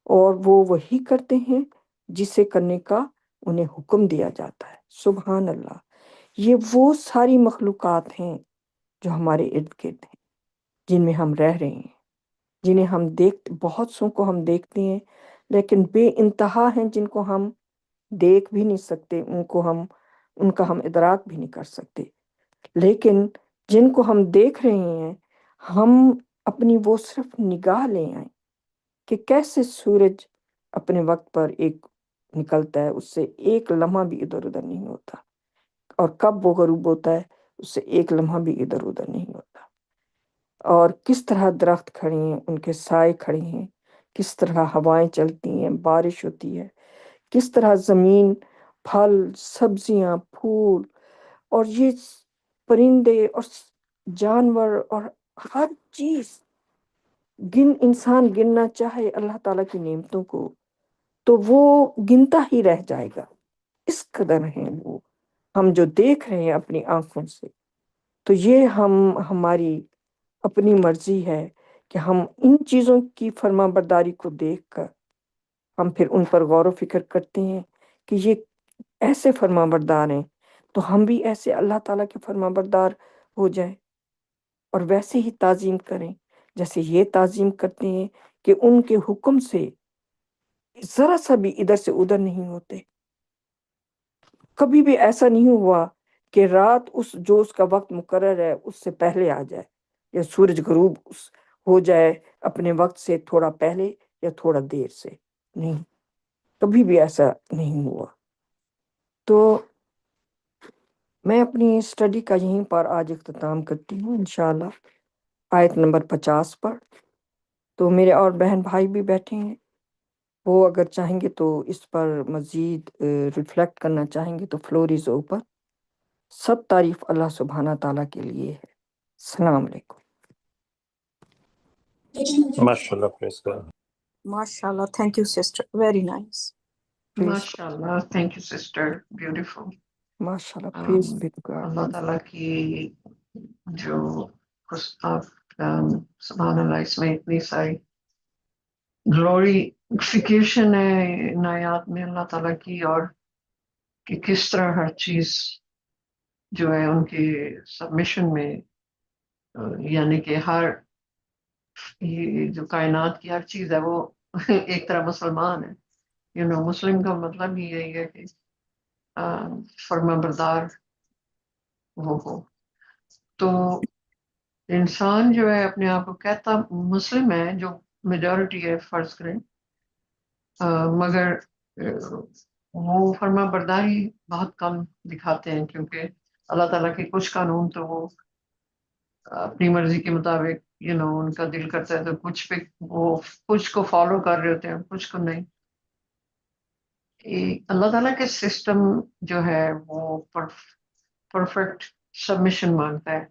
اور وہ وہی کرتے ہیں جسے کرنے کا انہیں حکم دیا جاتا ہے۔ سبحان اللہ، یہ وہ ساری مخلوقات ہیں جو ہمارے ارد گرد ہیں، جن میں ہم رہ رہے ہیں، جنہیں ہم بہت سو کو ہم دیکھتے ہیں، لیکن بے انتہا ہیں جن کو ہم دیکھ بھی نہیں سکتے، ان کا ہم ادراک بھی نہیں کر سکتے، لیکن جن کو ہم دیکھ رہے ہیں ہم اپنی وہ صرف نگاہ لے آئیں کہ کیسے سورج اپنے وقت پر ایک نکلتا ہے، اس سے ایک لمحہ بھی ادھر ادھر نہیں ہوتا، اور کب وہ غروب ہوتا ہے اس سے ایک لمحہ بھی ادھر ادھر نہیں ہوتا، اور کس طرح درخت کھڑے ہیں، ان کے سائے کھڑے ہیں، کس طرح ہوائیں چلتی ہیں، بارش ہوتی ہے، کس طرح زمین، پھل، سبزیاں، پھول، اور یہ پرندے اور جانور اور ہر چیز، انسان گننا چاہے اللہ تعالیٰ کی نعمتوں کو تو وہ گنتا ہی رہ جائے گا، اس قدر ہیں وہ ہم جو دیکھ رہے ہیں اپنی آنکھوں سے۔ تو یہ ہماری اپنی مرضی ہے کہ ہم ان چیزوں کی فرما برداری کو دیکھ کر ہم پھر ان پر غور و فکر کرتے ہیں کہ یہ ایسے فرما بردار ہیں، تو ہم بھی ایسے اللہ تعالیٰ کے فرما بردار ہو جائیں اور ویسے ہی تعظیم کریں جیسے یہ تعظیم کرتے ہیں کہ ان کے حکم سے ذرا سا بھی ادھر سے ادھر نہیں ہوتے۔ کبھی بھی ایسا نہیں ہوا کہ رات اس کا وقت مقرر ہے اس سے پہلے آ جائے، یا سورج غروب ہو جائے اپنے وقت سے تھوڑا پہلے یا تھوڑا دیر سے، نہیں، کبھی بھی ایسا نہیں ہوا۔ تو میں اپنی اسٹڈی کا یہیں پر آج اختتام کرتی ہوں انشاءاللہ آیت نمبر 50 پر۔ تو میرے اور بہن بھائی بھی بیٹھے ہیں، وہ اگر چاہیں گے تو اس پر مزید ریفلیکٹ کرنا چاہیں گے تو فلور از اوپن۔ سب تعریف اللہ سبحانہ تعالیٰ کے لیے ہے۔ السلام علیکم۔
ماشاءاللہ، پریز گاڈ۔
ماشاءاللہ، thank you sister, very nice.
ماشاءاللہ، تھینک یو سسٹر، بیوٹیفل۔
ماشاءاللہ، پریز بی ٹو گاڈ۔
اللہ تعالیٰ کی جو سبحان اللہ، اس میں اتنی ساری گلوریفیکیشن ہے ان آیات میں اللہ تعالیٰ کی، اور کہ کس طرح ہر چیز جو ہے ان کے سبمیشن میں یعنی کہ ہر یہ جو کائنات کی ہر چیز ہے وہ ایک طرح مسلمان ہے. مسلم کا مطلب ہی یہی ہے کہ فرما بردار وہ ہو. تو انسان جو ہے اپنے آپ کو کہتا مسلم ہے، جو میجورٹی ہے فرض کریں، مگر وہ فرما برداری بہت کم دکھاتے ہیں، کیونکہ اللہ تعالیٰ کے کچھ قانون تو وہ اپنی مرضی کے مطابق ان کا دل کرتا ہے تو کچھ پہ وہ کچھ کو فالو کر رہے ہوتے ہیں، کچھ کو نہیں. اللہ تعالیٰ کے سسٹم جو ہے وہ پرفیکٹ سبمیشن مانگتا ہے.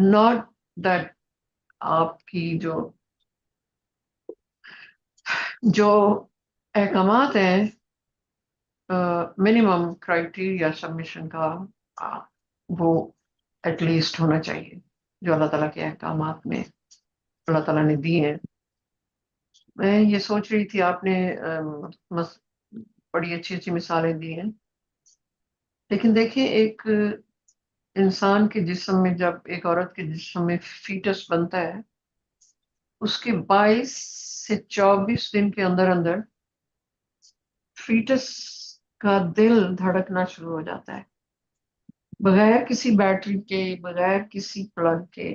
ناٹ دیٹ آپ کی جو احکامات ہیں، منیمم کرائٹیریا سبمیشن کا وہ ایٹ لیسٹ ہونا چاہیے جو اللہ تعالیٰ کے احکامات میں اللہ تعالیٰ نے دی ہیں. میں یہ سوچ رہی تھی آپ نے بڑی اچھی اچھی مثالیں دی ہیں، لیکن دیکھیں ایک انسان کے جسم میں جب ایک عورت کے جسم میں فیٹس بنتا ہے، اس کے 22 سے 24 دن کے اندر اندر فیٹس کا دل دھڑکنا شروع ہو جاتا ہے، بغیر کسی بیٹری کے، بغیر کسی پلگ کے.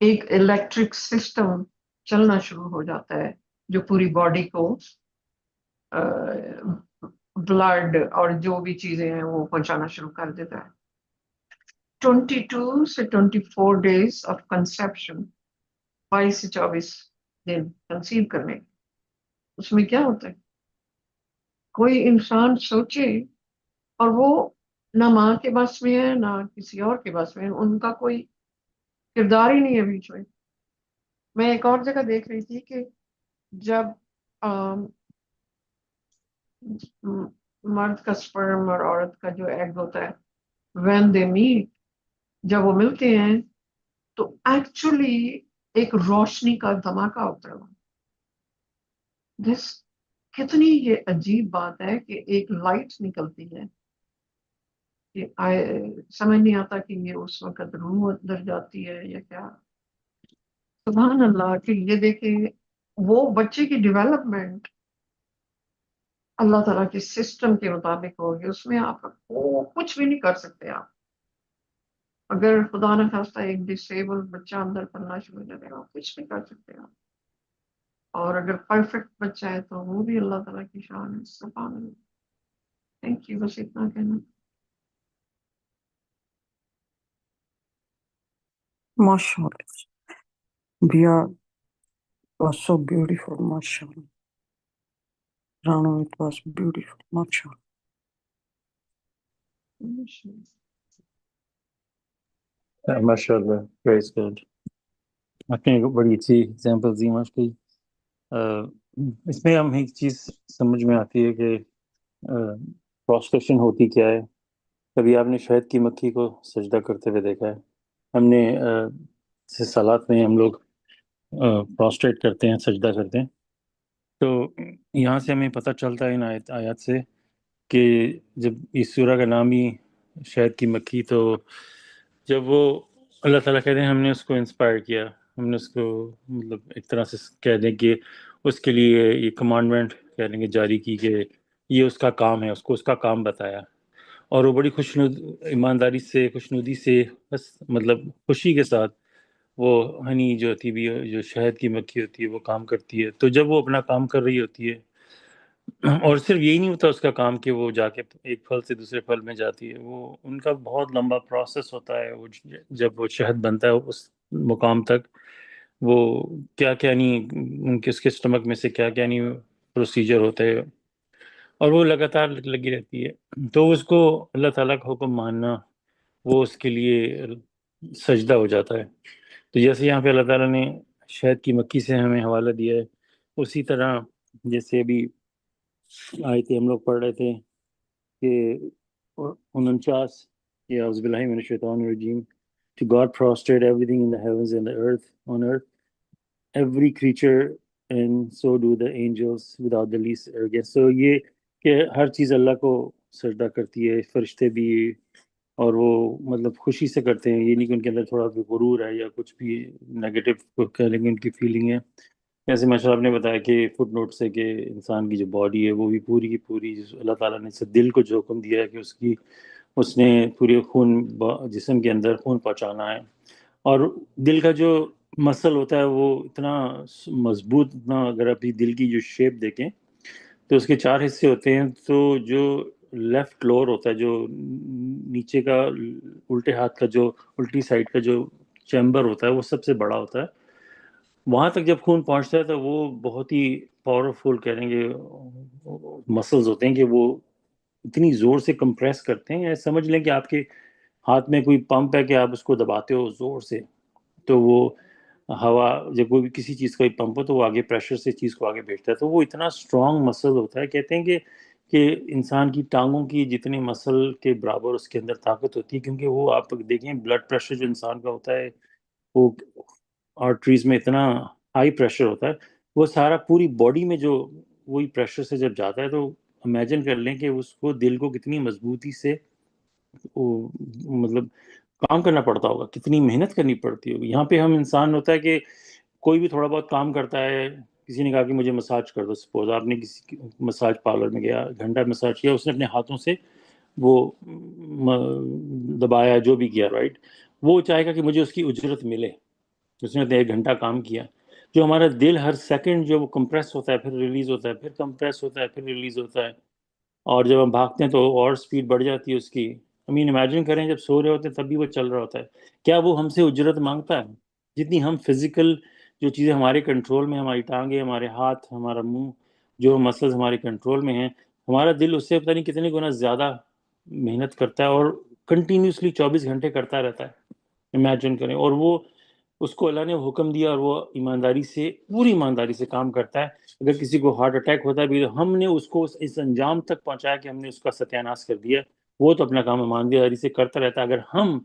ایک الیکٹرک سسٹم چلنا شروع ہو جاتا ہے جو پوری باڈی کو بلڈ اور جو بھی چیزیں ہیں وہ پہنچانا شروع کر دیتا ہے. 22 سے 24 ڈیز آف کنسیپشن، 22 سے 24 دن کنسیو کرنے، اس میں کیا ہوتا ہے؟ کوئی انسان سوچے اور وہ نہ ماں کے بس میں ہے نہ کسی اور کے بس میں ہے، ان کا کوئی کردار ہی نہیں ہے بیچ میں. میں ایک اور جگہ دیکھ رہی تھی کہ جب مرد کا سپرم اور عورت کا جو ایگ ہوتا ہے، when they meet، جب وہ ملتے ہیں تو ایکچولی ایک روشنی کا دھماکہ ہوتا ہے. کتنی یہ عجیب بات ہے کہ ایک لائٹ نکلتی ہے کہ سمجھ نہیں آتا کہ یہ اس وقت روح اندر جاتی ہے یا کیا. سبحان اللہ. کہ یہ دیکھیں وہ بچے کی ڈیولپمنٹ اللہ تعالیٰ کے سسٹم کے مطابق ہوگی، اس میں آپ کچھ بھی نہیں کر سکتے. آپ اگر خدا نہ خواستہ ایک ڈسیبل بچہ اندر پڑھنا شروع ہو جائے گا، کچھ نہیں کر سکتے آپ. اور اگر پرفیکٹ بچہ ہے تو وہ بھی اللہ تعالیٰ کی شان ہے. سبحان اللہ. Thank you. بس اتنا کہنا.
MashaAllah. Bia was so beautiful, MashaAllah. Rano, it was beautiful, MashaAllah.
ماشاء اللہ. پریز گاڈ. آپ نے بڑی اچھی ایگزامپل دی ماشاء اللہ. اس میں ہم ایک چیز سمجھ میں آتی ہے کہ پروسٹیشن ہوتی کیا ہے. کبھی آپ نے شہد کی مکھی کو سجدہ کرتے ہوئے دیکھا ہے؟ ہم نے سالات میں ہم لوگ پروسٹریٹ کرتے ہیں، سجدہ کرتے ہیں. تو یہاں سے ہمیں پتہ چلتا ہے ان آیات سے کہ جب اس سورہ کا نام ہی شہد کی مکھی، تو جب وہ اللہ تعالیٰ کہتے ہیں ہم نے اس کو انسپائر کیا، ہم نے اس کو مطلب ایک طرح سے کہہ دیں کہ اس کے لیے یہ کمانڈمنٹ کہہ دیں کہ جاری کی کہ یہ اس کا کام ہے، اس کو اس کا کام بتایا. اور وہ بڑی ایمانداری سے، خوشنودی سے، بس مطلب خوشی کے ساتھ وہ ہنی جو ہوتی بھی، جو شہد کی مکھی ہوتی ہے، وہ کام کرتی ہے. تو جب وہ اپنا کام کر رہی ہوتی ہے، اور صرف یہی نہیں ہوتا اس کا کام کہ وہ جا کے ایک پھل سے دوسرے پھل میں جاتی ہے، وہ ان کا بہت لمبا پروسیس ہوتا ہے. وہ جب وہ شہد بنتا ہے اس مقام تک، وہ کیا کیا نہیں ان کے اس کے اسٹمک میں سے کیا کیا نہیں پروسیجر ہوتا ہے، اور وہ لگاتار لگی رہتی ہے. تو اس کو اللہ تعالیٰ کا حکم ماننا وہ اس کے لیے سجدہ ہو جاتا ہے. تو جیسے یہاں پہ اللہ تعالیٰ نے شہد کی مکھی سے ہمیں حوالہ دیا ہے، اسی طرح جیسے ابھی آئے تھے ہم لوگ پڑھ رہے تھے کہ 49 کہ اعوذ باللہ من الشیطان الرجیم to God prostrate everything in the heavens and the earth on earth, every creature and so do the angels without the least arrogance. So یہ کہ ہر چیز اللہ کو سجدہ کرتی ہے، فرشتے بھی، اور وہ مطلب خوشی سے کرتے ہیں، یہ نہیں کہ ان کے اندر تھوڑا بھی غرور ہے یا کچھ بھی نیگیٹو کہہ لیں گے ان کی فیلنگ ہے. جیسے ماشاء اللہ آپ نے بتایا کہ فٹ نوٹ سے کہ انسان کی جو باڈی ہے وہ بھی پوری کی پوری اللہ تعالیٰ نے سے دل کو جو حکم دیا ہے کہ اس نے پورے خون جسم کے اندر خون پہنچانا ہے. اور دل کا جو مسل ہوتا ہے وہ اتنا مضبوط، اتنا، اگر آپ دل کی جو شیپ دیکھیں تو اس کے 4 حصے ہوتے ہیں. تو جو لیفٹ لور ہوتا ہے، جو نیچے کا الٹے ہاتھ کا جو الٹی سائڈ کا جو چیمبر ہوتا ہے وہ سب سے بڑا ہوتا ہے. وہاں تک جب خون پہنچتا ہے تو وہ بہت ہی پاورفل کہہ لیں گے مسلز ہوتے ہیں کہ وہ اتنی زور سے کمپریس کرتے ہیں. سمجھ لیں کہ آپ کے ہاتھ میں کوئی پمپ ہے کہ آپ اس کو دباتے ہو زور سے، تو وہ ہوا، جب کوئی بھی کسی چیز کا پمپ ہو تو وہ آگے پریشر سے چیز کو آگے بھیجتا ہے. تو وہ اتنا اسٹرانگ مسل ہوتا ہے. کہتے ہیں کہ انسان کی ٹانگوں کی جتنے مسل کے برابر اس کے اندر طاقت ہوتی ہے، کیونکہ وہ آپ دیکھیں بلڈ پریشر جو انسان کا ہوتا ہے وہ آرٹریز میں اتنا ہائی پریشر ہوتا ہے، وہ سارا پوری باڈی میں جو وہی پریشر سے جب جاتا ہے تو امیجن کر لیں کہ اس کو دل کو کتنی مضبوطی سے مطلب کام کرنا پڑتا ہوگا، کتنی محنت کرنی پڑتی ہوگی. یہاں پہ ہم انسان ہوتا ہے کہ کوئی بھی تھوڑا بہت کام کرتا ہے. کسی نے کہا کہ مجھے مساج کر دو، سپوز آپ نے کسی مساج پارلر میں گیا، گھنٹہ مساج کیا، اس نے اپنے ہاتھوں سے وہ دبایا، جو بھی کیا، رائٹ، وہ چاہے گا کہ مجھے اس کی اجرت ملے. اس نے 1 گھنٹہ کام کیا. جو ہمارا دل ہر سیکنڈ جو وہ کمپریس ہوتا ہے، پھر ریلیز ہوتا ہے، پھر کمپریس ہوتا ہے، پھر ریلیز ہوتا ہے، اور جب ہم بھاگتے ہیں تو اور سپیڈ بڑھ جاتی ہے اس کی. امیجن کریں جب سو رہے ہوتے ہیں تب بھی وہ چل رہا ہوتا ہے. کیا وہ ہم سے اجرت مانگتا ہے؟ جتنی ہم فزیکل جو چیزیں ہمارے کنٹرول میں، ہماری ٹانگیں، ہمارے ہاتھ، ہمارا منہ، جو مسلز ہمارے کنٹرول میں ہیں، ہمارا دل اس سے پتہ نہیں کتنے گنا زیادہ محنت کرتا ہے اور کنٹینیوسلی 24 گھنٹے کرتا رہتا ہے. امیجن کریں. اور وہ اس کو اللہ نے حکم دیا اور وہ ایمانداری سے، پوری ایمانداری سے کام کرتا ہے. اگر کسی کو ہارٹ اٹیک ہوتا ہے بھی تو ہم نے اس کو اس انجام تک پہنچایا کہ ہم نے اس کا ستیہ ناش کر دیا. وہ تو اپنا کام ایمانداری سے کرتا رہتا ہے. اگر ہم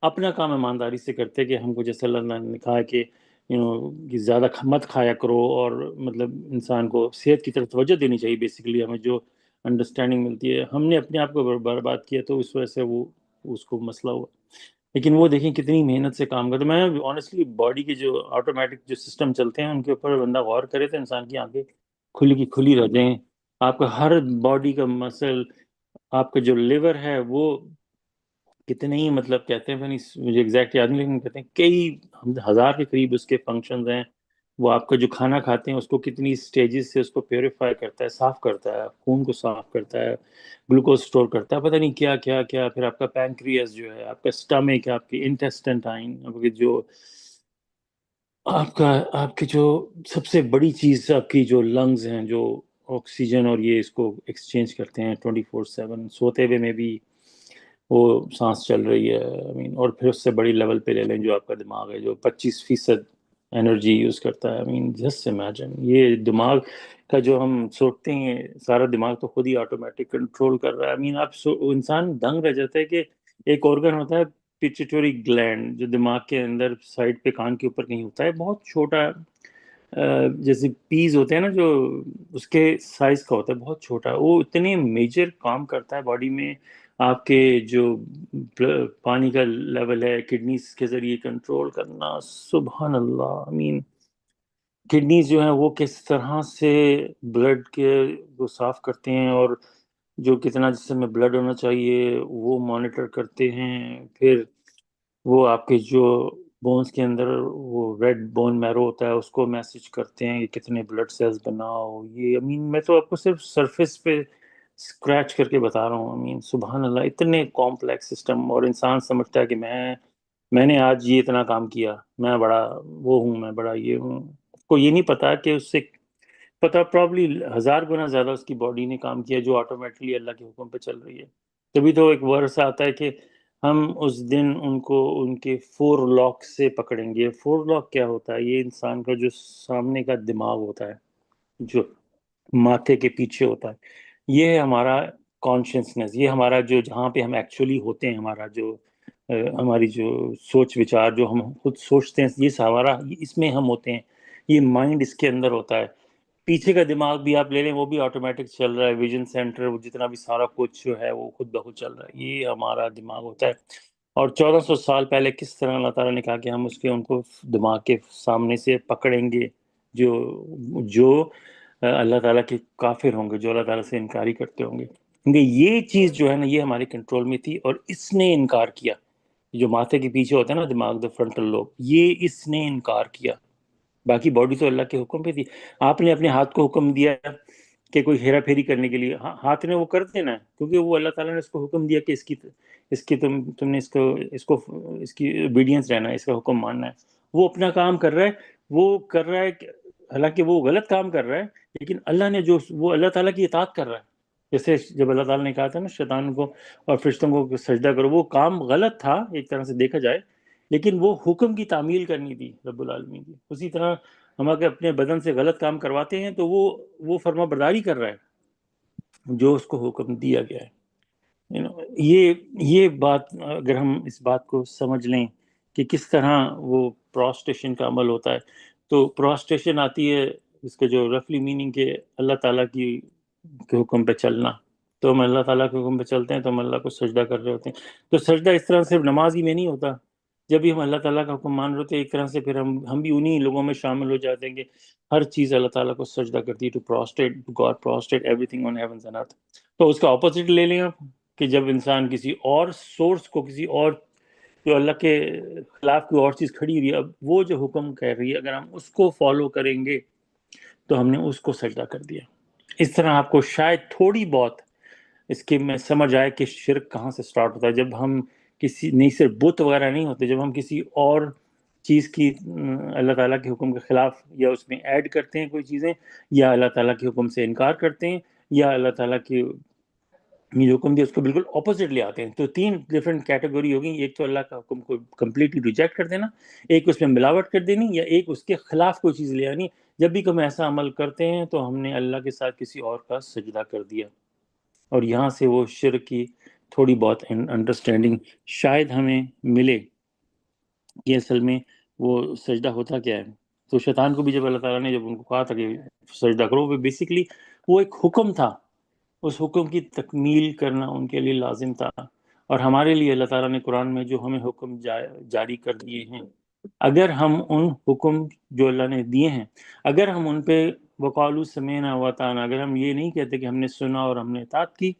اپنا کام ایمانداری سے کرتے کہ ہم کو جیسے اللہ نے کہا ہے کہ کہ زیادہ مت کھایا کرو، اور مطلب انسان کو صحت کی طرف توجہ دینی چاہیے. بیسیکلی ہمیں جو انڈرسٹینڈنگ ملتی ہے، ہم نے اپنے آپ کو برباد کیا تو اس وجہ سے وہ اس کو مسئلہ ہوا. لیکن وہ دیکھیں کتنی محنت سے کام کرتے. میں آنیسٹلی باڈی کے جو آٹومیٹک جو سسٹم چلتے ہیں ان کے اوپر بندہ غور کرے تو انسان کی آنکھیں کھلی کی کھلی رہ جائیں. آپ کا ہر باڈی کا مسل، آپ کا جو لیور ہے وہ کتنے ہی مطلب کہتے ہیں، مجھے ایگزیکٹ یاد نہیں، لیکن کہتے ہیں کئی 1000 کے قریب اس کے فنکشنز ہیں. وہ آپ کا جو کھانا کھاتے ہیں اس کو کتنی سٹیجز سے اس کو پیوریفائی کرتا ہے، صاف کرتا ہے، خون کو صاف کرتا ہے، گلوکوز سٹور کرتا ہے، پتہ نہیں کیا کیا کیا. پھر آپ کا پینکریاس جو ہے، آپ کا سٹمک، آپ کی انٹسٹنٹائن، آپ کی جو آپ کی جو سب سے بڑی چیز، آپ کی جو لنگز ہیں جو آکسیجن اور یہ اس کو ایکسچینج کرتے ہیں 24/7. سوتے ہوئے میں بھی وہ سانس چل رہی ہے. اور پھر اس سے بڑی لیول پہ لے لیں جو آپ کا دماغ ہے جو 25% انرجی یوز کرتا ہے. جسٹ امیجن یہ دماغ کا جو ہم سوچتے ہیں سارا دماغ تو خود ہی آٹومیٹک کنٹرول کر رہا ہے. آپ انسان دنگ رہ جاتا ہے کہ ایک آرگن ہوتا ہے پیچیٹوری گلینڈ جو دماغ کے اندر سائڈ پہ کان کے اوپر کہیں ہوتا ہے، بہت چھوٹا، جیسے پیز ہوتے ہیں نا جو اس کے سائز کا ہوتا ہے، بہت چھوٹا. وہ اتنے میجر کام کرتا ہے باڈی میں. آپ کے جو پانی کا لیول ہے کڈنیز کے ذریعے کنٹرول کرنا، سبحان اللہ. کڈنیز جو ہیں وہ کس طرح سے بلڈ کے وہ صاف کرتے ہیں، اور جو کتنا جسم میں بلڈ ہونا چاہیے وہ مانیٹر کرتے ہیں. پھر وہ آپ کے جو بونز کے اندر وہ ریڈ بون میرو ہوتا ہے اس کو میسج کرتے ہیں کہ کتنے بلڈ سیلز بناؤ. یہ میں تو آپ کو صرف سرفیس پہ اسکریچ کر کے بتا رہا ہوں. سبحان اللہ، اتنے کمپلیکس سسٹم. اور انسان سمجھتا ہے کہ میں نے آج یہ اتنا کام کیا، میں بڑا وہ ہوں، میں بڑا یہ ہوں. کو یہ نہیں پتا کہ اس سے پتہ پرابلی 1000 گنا زیادہ اس کی باڈی نے کام کیا جو آٹومیٹکلی اللہ کے حکم پہ چل رہی ہے. تبھی تو ایک ورس آتا ہے کہ ہم اس دن ان کو ان کے 4 لاک سے پکڑیں گے. 4 لاک کیا ہوتا ہے؟ یہ انسان کا جو سامنے کا دماغ ہوتا ہے جو ماتھے کے پیچھے ہوتا ہے، یہ ہے ہمارا کانشیسنس. یہ ہمارا جو جہاں پہ ہم ایکچولی ہوتے ہیں، ہمارا جو ہماری جو سوچ وچار جو ہم خود سوچتے ہیں، یہ ہمارا اس میں ہم ہوتے ہیں. یہ مائنڈ اس کے اندر ہوتا ہے. پیچھے کا دماغ بھی آپ لے لیں وہ بھی آٹومیٹک چل رہا ہے, ویژن سینٹر وہ جتنا بھی سارا کچھ جو ہے وہ خود بخود چل رہا ہے, یہ ہمارا دماغ ہوتا ہے. اور 1400 سال پہلے کس طرح اللہ تعالیٰ نے کہا کہ ہم ان کو دماغ کے سامنے سے پکڑیں گے جو اللہ تعالیٰ کے کافر ہوں گے, جو اللہ تعالیٰ سے انکاری کرتے ہوں گے, کیونکہ یہ چیز جو ہے نا یہ ہمارے کنٹرول میں تھی اور اس نے انکار کیا. جو ماتھے کے پیچھے ہوتا ہے نا دماغ, دا فرنٹل لوب, یہ اس نے انکار کیا. باقی باڈی تو اللہ کے حکم پہ تھی. آپ نے اپنے ہاتھ کو حکم دیا کہ کوئی ہیرا پھیری کرنے کے لیے, ہاتھ نے وہ کر دینا ہے کیونکہ وہ اللہ تعالیٰ نے اس کو حکم دیا کہ اس کی تم نے اس کی اوبیڈینس رہنا ہے, اس کا حکم ماننا ہے. وہ اپنا کام کر رہا ہے, وہ کر رہا ہے حالانکہ وہ غلط کام کر رہا ہے, لیکن اللہ نے وہ اللہ تعالیٰ کی اطاعت کر رہا ہے. جیسے جب اللہ تعالیٰ نے کہا تھا نا شیطان کو اور فرشتوں کو سجدہ کرو, وہ کام غلط تھا ایک طرح سے دیکھا جائے, لیکن وہ حکم کی تعمیل کرنی تھی رب العالمین کی. اسی طرح ہم اگر اپنے بدن سے غلط کام کرواتے ہیں تو وہ فرما برداری کر رہا ہے جو اس کو حکم دیا گیا ہے. یہ بات اگر ہم اس بات کو سمجھ لیں کہ کس طرح وہ پراسٹیشن کا عمل ہوتا ہے, تو پراسٹیشن آتی ہے اس کے جو رفلی میننگ کے اللہ تعالیٰ کے حکم پہ چلنا. تو ہم اللہ تعالیٰ کے حکم پہ چلتے ہیں تو ہم اللہ کو سجدہ کر رہے ہوتے ہیں. تو سجدہ اس طرح صرف نماز ہی میں نہیں ہوتا, جب بھی ہم اللہ تعالیٰ کا حکم مان رہے ہوتے ہیں ایک طرح سے پھر ہم بھی انہی لوگوں میں شامل ہو جاتے ہیں کہ ہر چیز اللہ تعالیٰ کو سجدہ کرتی ہے, to prostrate God, prostrate everything on heavens and earth. تو اس کا اپوزٹ لے لیں آپ کہ جب انسان کسی اور سورس کو, کسی اور جو اللہ کے خلاف کوئی اور چیز کھڑی ہوئی ہے, اب وہ جو حکم کہہ رہی ہے اگر ہم اس کو فالو کریں گے تو ہم نے اس کو سجدہ کر دیا. اس طرح آپ کو شاید تھوڑی بہت اس کے میں سمجھ آئے کہ شرک کہاں سے سٹارٹ ہوتا ہے. جب ہم کسی نہیں صرف بت وغیرہ نہیں ہوتے, جب ہم کسی اور چیز کی اللہ تعالیٰ کے حکم کے خلاف یا اس میں ایڈ کرتے ہیں کوئی چیزیں, یا اللہ تعالیٰ کے حکم سے انکار کرتے ہیں, یا اللہ تعالیٰ کی جو حکم دیا اس کو بالکل اپوزٹ لے آتے ہیں. تو 3 ڈفرینٹ کیٹیگری ہوگی. ایک تو اللہ کا حکم کو کمپلیٹلی ریجیکٹ کر دینا, ایک اس میں ملاوٹ کر دینی, یا ایک اس کے خلاف کوئی چیز لے آنی. جب بھی ہم ایسا عمل کرتے ہیں تو ہم نے اللہ کے ساتھ کسی اور کا سجدہ کر دیا, اور یہاں سے وہ شرک کی تھوڑی بہت انڈرسٹینڈنگ شاید ہمیں ملے کہ اصل میں وہ سجدہ ہوتا کیا ہے. تو شیطان کو بھی جب اللہ تعالیٰ نے جب ان کو کہا تھا کہ سجدہ کرو, وہ بیسیکلی وہ ایک حکم تھا, اس حکم کی تکمیل کرنا ان کے لیے لازم تھا. اور ہمارے لیے اللہ تعالیٰ نے قرآن میں جو ہمیں حکم جاری کر دیے ہیں, اگر ہم ان حکم جو اللہ نے دیے ہیں اگر ہم ان پہ وقالو سمینا وطانا, اگر ہم یہ نہیں کہتے کہ ہم نے سنا اور ہم نے اطاعت کی,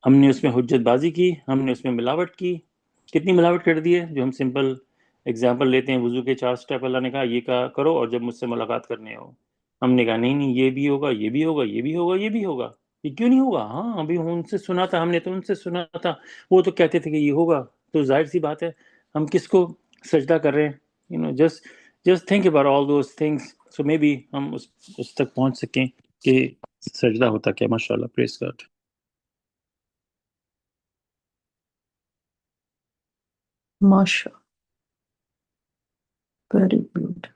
ہم نے اس میں حجت بازی کی, ہم نے اس میں ملاوٹ کی. کتنی ملاوٹ کر دی ہے. جو ہم سمپل اگزامپل لیتے ہیں, وضو کے 4 سٹیپ اللہ نے کہا یہ کرو, اور جب مجھ سے ملاقات کرنے ہو ہم نے کہا نہیں یہ بھی ہوگا, یہ بھی ہوگا, یہ بھی ہوگا, یہ بھی ہوگا. یہ کیوں نہیں ہوگا؟ ہاں ابھی ان سے سنا تھا, ہم نے تو ان سے سنا تھا, وہ تو کہتے تھے کہ یہ ہوگا. تو ظاہر سی بات ہے ہم کس کو سجدہ کر رہے ہیں. Just think about all those things, so maybe ہم اس تک پہنچ سکیں کہ سجدہ ہوتا کیا. ماشاء اللہ, پریز God.
Masha, very beautiful,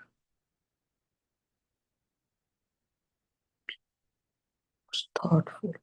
thoughtful.